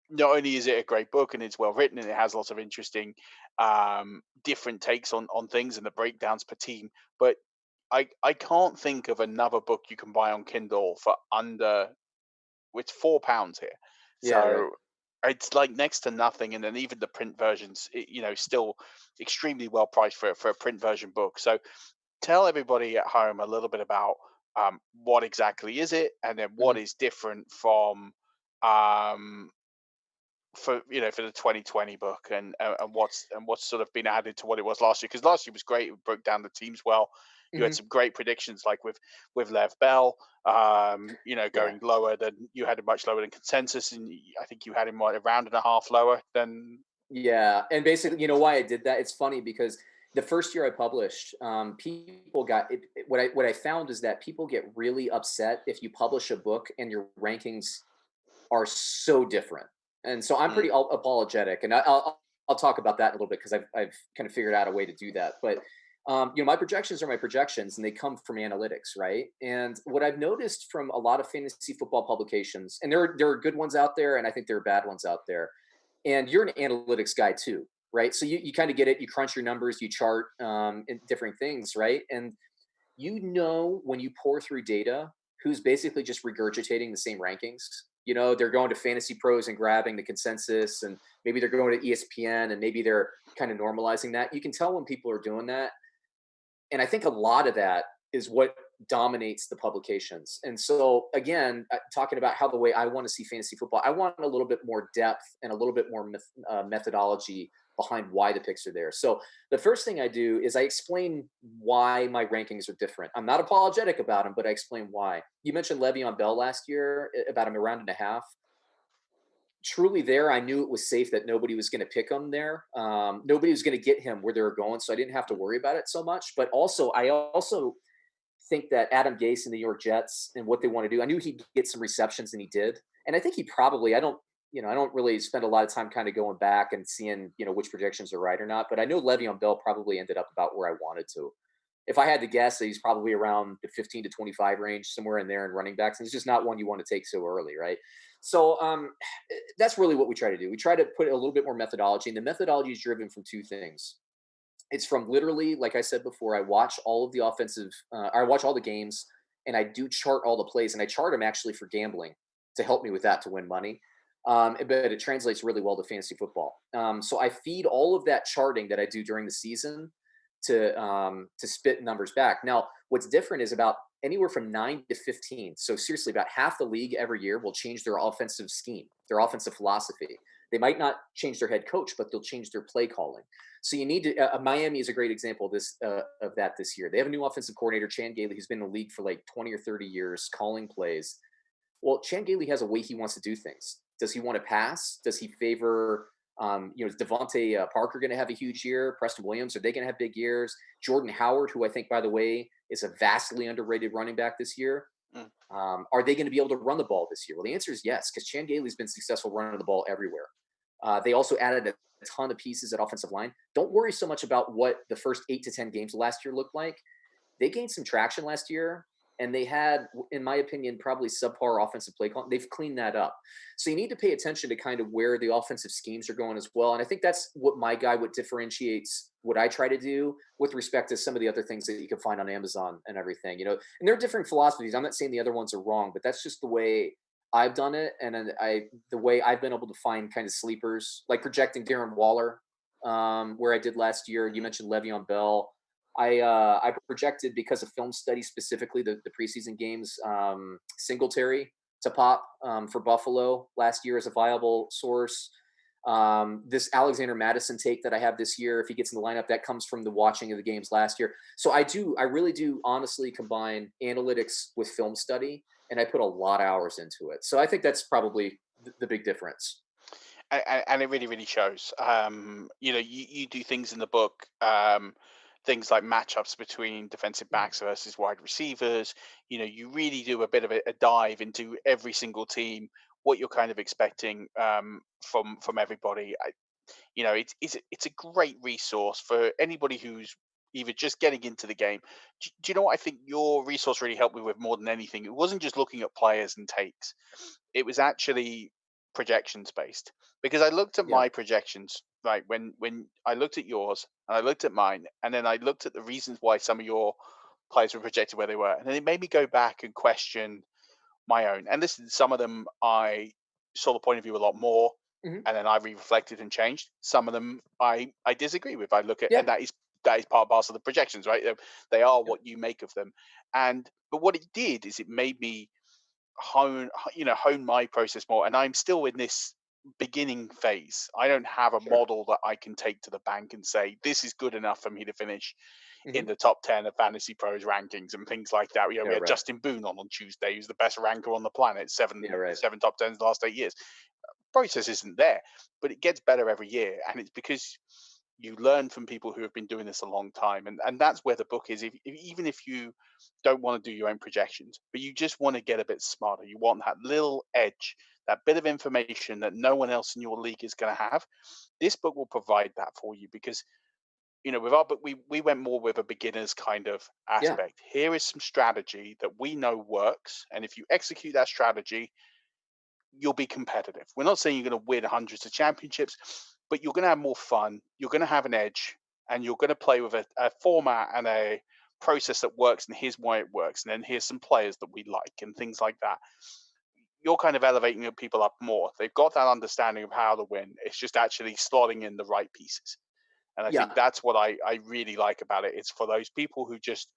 not only is it a great book and it's well written and it has lots of interesting, different takes on things and the breakdowns per team, but I can't think of another book you can buy on Kindle for under, it's £4 here. Yeah, right. So it's like next to nothing. And then even the print versions, still extremely well priced for a print version book. So tell everybody at home a little bit about, what exactly is it, and then what Mhm. is different from, um, for the 2020 book, and what's sort of been added to what it was last year, because last year was great. It broke down the teams well. You had Mhm. some great predictions, like with Lev Bell, Yeah. going lower than you had, him much lower than consensus, and I think you had him a round and a half lower than. Yeah, and basically, you know why I did that? It's funny because the first year I published, people got it. What I found is that people get really upset if you publish a book and your rankings are so different. And so I'm Mm, pretty apologetic, and I'll talk about that in a little bit because I've kind of figured out a way to do that. But my projections are my projections, and they come from analytics, right? And what I've noticed from a lot of fantasy football publications, and there are good ones out there, and I think there are bad ones out there, and you're an analytics guy too, right? So you kind of get it. You crunch your numbers, you chart different things, right? And when you pour through data, who's basically just regurgitating the same rankings. They're going to Fantasy Pros and grabbing the consensus, and maybe they're going to ESPN, and maybe they're kind of normalizing that. You can tell when people are doing that, and I think a lot of that is what dominates the publications. And so again, talking about how the way I want to see fantasy football, I want a little bit more depth and a little bit more methodology behind why the picks are there. So the first thing I do is I explain why my rankings are different. I'm not apologetic about them, but I explain why. You mentioned Le'Veon Bell last year, about him a round and a half. Truly, there I knew it was safe that nobody was going to pick him there. Nobody was going to get him where they were going, so I didn't have to worry about it so much. But also, I also think that Adam Gase and the New York Jets and what they want to do. I knew he'd get some receptions, and he did. And I think he probably. I don't really spend a lot of time kind of going back and seeing which projections are right or not. But I know Le'Veon Bell probably ended up about where I wanted to. If I had to guess, he's probably around the 15 to 25 range, somewhere in there in running backs. And it's just not one you want to take so early, right? So that's really what we try to do. We try to put a little bit more methodology, and the methodology is driven from two things. It's from literally, like I said before, I watch all of the I watch all the games, and I do chart all the plays, and I chart them actually for gambling to help me with that to win money. But it translates really well to fantasy football. So I feed all of that charting that I do during the season to spit numbers back. Now, what's different is about anywhere from 9 to 15. So seriously, about half the league every year will change their offensive scheme, their offensive philosophy. They might not change their head coach, but they'll change their play calling. So you need to. Miami is a great example of that this year. They have a new offensive coordinator, Chan Gailey, who's been in the league for like 20 or 30 years, calling plays. Well, Chan Gailey has a way he wants to do things. Does he want to pass? Does he favor? Is Devontae Parker going to have a huge year? Preston Williams, are they going to have big years? Jordan Howard, who I think, by the way, is a vastly underrated running back this year. mm, Are they going to be able to run the ball this year? Well, the answer is yes, because Chan Gailey's been successful running the ball everywhere. They also added a ton of pieces at offensive line. Don't worry so much about what the first 8 to 10 games last year looked like. They gained some traction last year, and they had, in my opinion, probably subpar offensive play call. They've cleaned that up. So you need to pay attention to kind of where the offensive schemes are going as well. And I think that's what what differentiates what I try to do with respect to some of the other things that you can find on Amazon and everything. And there are different philosophies. I'm not saying the other ones are wrong, but that's just the way I've done it. And then the way I've been able to find kind of sleepers, like projecting Darren Waller, where I did last year. You mentioned Le'Veon Bell. I projected, because of film study specifically, the preseason games, Singletary to pop for Buffalo last year as a viable source. This Alexander Madison take that I have this year, if he gets in the lineup, that comes from the watching of the games last year. So I really do honestly combine analytics with film study, and I put a lot of hours into it. So I think that's probably the big difference. and it really, really shows. You do things in the book, things like matchups between defensive backs versus wide receivers. You really do a bit of a dive into every single team, what you're kind of expecting, from everybody. It's a great resource for anybody who's either just getting into the game. Do you know what I think your resource really helped me with more than anything? It wasn't just looking at players and takes. It was actually projections based, because I looked at Yeah. my projections, right, when I looked at yours and I looked at mine, and then I looked at the reasons why some of your players were projected where they were, and then it made me go back and question my own. And listen, some of them I saw the point of view a lot more, Hmm. and then I reflected and changed. Some of them I disagree with. I look at, Yeah. and that is part and parcel of the projections, right? They are Yep. what you make of them. And but what it did is it made me hone my process more. And I'm still in this beginning phase. I don't have a Sure. model that I can take to the bank and say this is good enough for me to finish in Hmm. the top 10 of Fantasy Pros rankings and things like that. We Yeah. had Right. Justin Boone on Tuesday, who's the best ranker on the planet, Yeah. Right. seven top 10s in the last 8 years. Process isn't there, but it gets better every year. And it's because you learn from people who have been doing this a long time. And that's where the book is. Even if you don't want to do your own projections, but you just want to get a bit smarter, you want that little edge, that bit of information that no one else in your league is going to have, this book will provide that for you. Because with our book, we went more with a beginner's kind of Yeah. aspect. Here is some strategy that we know works, and if you execute that strategy, you'll be competitive. We're not saying you're going to win hundreds of championships, but you're going to have more fun. You're going to have an edge, and you're going to play with a format and a process that works. And here's why it works. And then here's some players that we like and things like that. You're kind of elevating people up more. They've got that understanding of how to win. It's just actually slotting in the right pieces. And I think Yeah. that's what I really like about it. It's for those people who just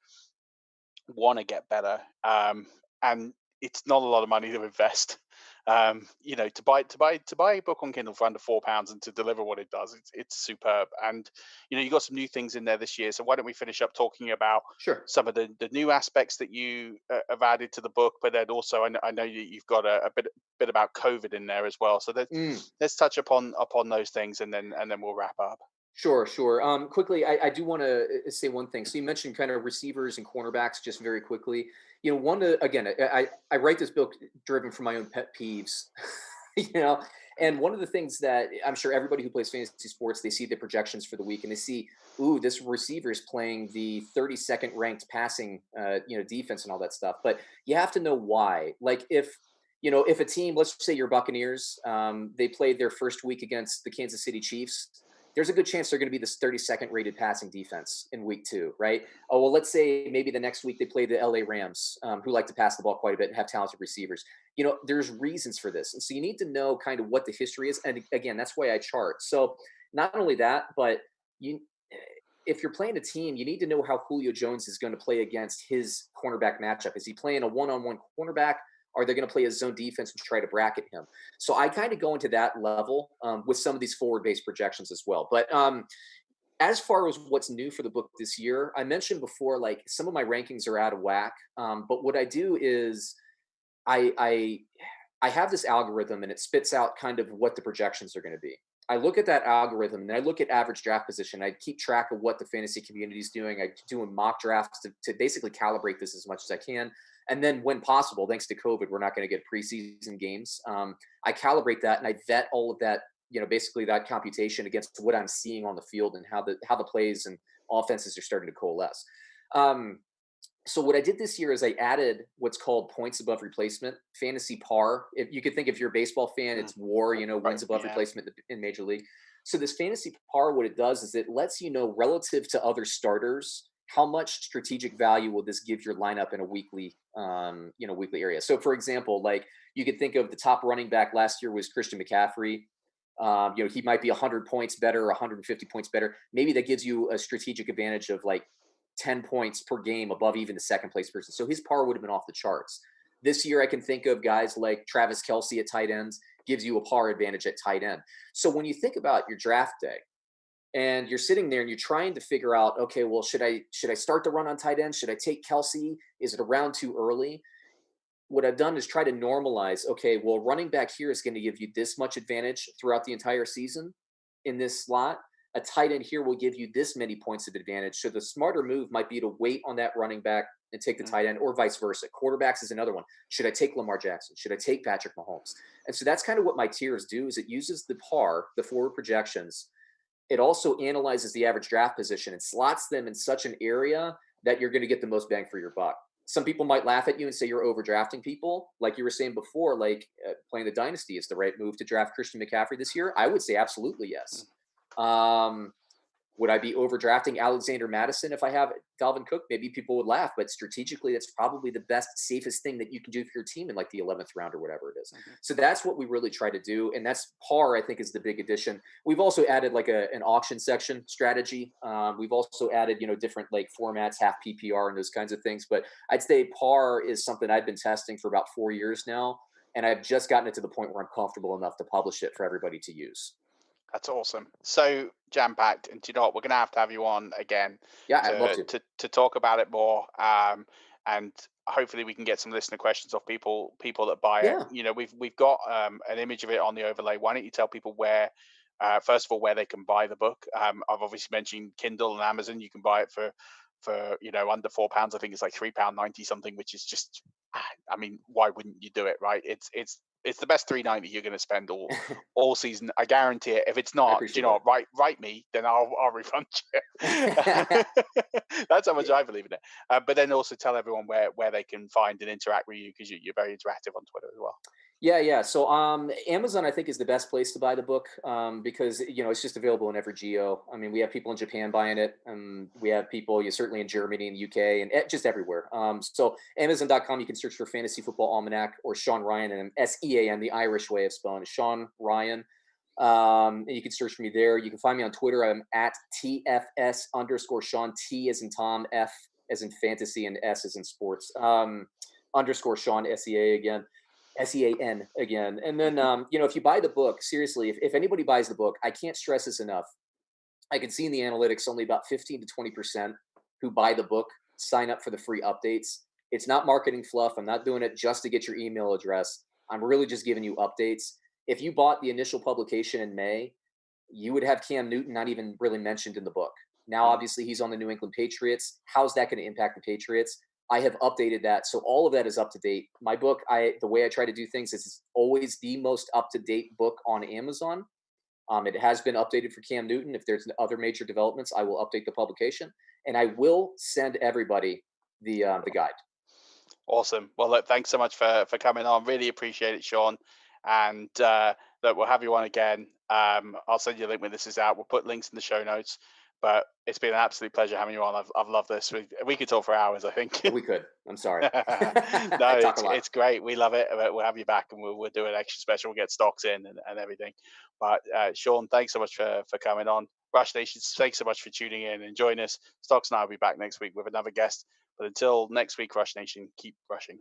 want to get better, and it's not a lot of money to invest. To buy a book on Kindle for under £4 and to deliver what it does, it's superb. And you got some new things in there this year. So why don't we finish up talking about Sure. some of the new aspects that you have added to the book, but then also I know you've got a bit about COVID in there as well. So Mm. let's touch upon those things, and then we'll wrap up. Sure, sure. Quickly, I do want to say one thing. So you mentioned kind of receivers and cornerbacks, just very quickly. Again, I write this book driven from my own pet peeves, you know. And one of the things that I'm sure everybody who plays fantasy sports, they see the projections for the week and they see, ooh, this receiver is playing the 32nd ranked passing, defense and all that stuff. But you have to know why. Like if a team, let's say your Buccaneers, they played their first week against the Kansas City Chiefs, there's a good chance they're going to be this 32nd rated passing defense in week 2, right? Oh, well, let's say maybe the next week they play the LA Rams, who like to pass the ball quite a bit and have talented receivers. There's reasons for this. And so you need to know kind of what the history is. And again, that's why I chart. So not only that, but you, if you're playing a team, you need to know how Julio Jones is going to play against his cornerback matchup. Is he playing a one-on-one cornerback? Are they going to play a zone defense and try to bracket him? So I kind of go into that level with some of these forward-based projections as well. But as far as what's new for the book this year, I mentioned before, like some of my rankings are out of whack. But what I do is I, I I have this algorithm and it spits out kind of what the projections are going to be. I look at that algorithm and I look at average draft position. I keep track of what the fantasy community is doing. I do mock drafts to basically calibrate this as much as I can. And then, when possible, thanks to COVID, we're not going to get preseason games. I calibrate that and I vet all of that, basically that computation against what I'm seeing on the field and how the plays and offenses are starting to coalesce. Um, so what I did this year is I added what's called points above replacement, fantasy par. If you could think, if you're a baseball fan, Mm. it's WAR, Right. wins above Yeah. replacement in Major League. So this fantasy par, what it does is it lets you know relative to other starters how much strategic value will this give your lineup in a weekly area. So for example, like you could think of the top running back last year was Christian McCaffrey. He might be 100 points better, 150 points better. Maybe that gives you a strategic advantage of like 10 points per game above even the second place person. So his par would have been off the charts. This year, I can think of guys like Travis Kelce at tight ends, gives you a par advantage at tight end. So when you think about your draft day and you're sitting there and you're trying to figure out, okay, well, should I start the run on tight end? Should I take Kelce? Is it around too early? What I've done is try to normalize, okay, well, running back here is going to give you this much advantage throughout the entire season in this slot. A tight end here will give you this many points of advantage. So the smarter move might be to wait on that running back and take the Mm. tight end, or vice versa. Quarterbacks is another one. Should I take Lamar Jackson? Should I take Patrick Mahomes? And so that's kind of what my tiers do, is it uses the par, the forward projections, it also analyzes the average draft position and slots them in such an area that you're going to get the most bang for your buck. Some people might laugh at you and say you're overdrafting people. Like you were saying before, like playing the dynasty is the right move to draft Christian McCaffrey this year. I would say absolutely yes. Would I be overdrafting Alexander Madison if I have Dalvin Cook? Maybe people would laugh, but strategically, that's probably the best, safest thing that you can do for your team in like the 11th round or whatever it is. So that's what we really try to do. And that's par, I think, is the big addition. We've also added like an auction section strategy. We've also added, different like formats, half PPR and those kinds of things. But I'd say par is something I've been testing for about 4 years now. And I've just gotten it to the point where I'm comfortable enough to publish it for everybody to use. That's awesome. So jam packed, and do you know what? We're going to have you on again Yeah, I'd love to talk about it more. And hopefully we can get some listener questions off people that buy it. We've got an image of it on the overlay. Why don't you tell people where, first of all, where they can buy the book? I've obviously mentioned Kindle and Amazon. You can buy it for under £4. I think it's like £3.90 something, which is just, I mean, why wouldn't you do it, right? It's the best $3.90 you're going to spend all season. I guarantee it. If it's not, write me, then I'll refund you. That's how much I believe in it. But then also tell everyone where they can find and interact with you, because you're very interactive on Twitter as well. Yeah. So Amazon, I think, is the best place to buy the book because it's just available in every geo. I mean, we have people in Japan buying it, and we have people certainly in Germany and the UK and just everywhere. So Amazon.com, you can search for Fantasy Football Almanac or Sean Ryan, and SEAN, the Irish way of spelling Sean Ryan. And you can search for me there. You can find me on Twitter. I'm at TFS_Sean, T as in Tom, F as in fantasy, and S as in sports. Underscore Sean, SEA again. SEAN again. And then, if you buy the book, seriously, if anybody buys the book, I can't stress this enough. I can see in the analytics only about 15 to 20% who buy the book sign up for the free updates. It's not marketing fluff. I'm not doing it just to get your email address. I'm really just giving you updates. If you bought the initial publication in May, you would have Cam Newton not even really mentioned in the book. Now, obviously, he's on the New England Patriots. How's that going to impact the Patriots? I have updated that. So all of that is up to date. My book, the way I try to do things is it's always the most up-to-date book on Amazon. It has been updated for Cam Newton. If there's other major developments, I will update the publication, and I will send everybody the guide. Awesome. Well, look, thanks so much for coming on. Really appreciate it, Sean. And look, we'll have you on again. I'll send you a link when this is out. We'll put links in the show notes. But it's been an absolute pleasure having you on. I've loved this. We could talk for hours, I think. We could. I'm sorry. No, it's great. We love it. We'll have you back, and we'll do an extra special. We'll get stocks in and everything. But Sean, thanks so much for coming on. Rush Nation, thanks so much for tuning in and joining us. Stocks and I will be back next week with another guest. But until next week, Rush Nation, keep rushing.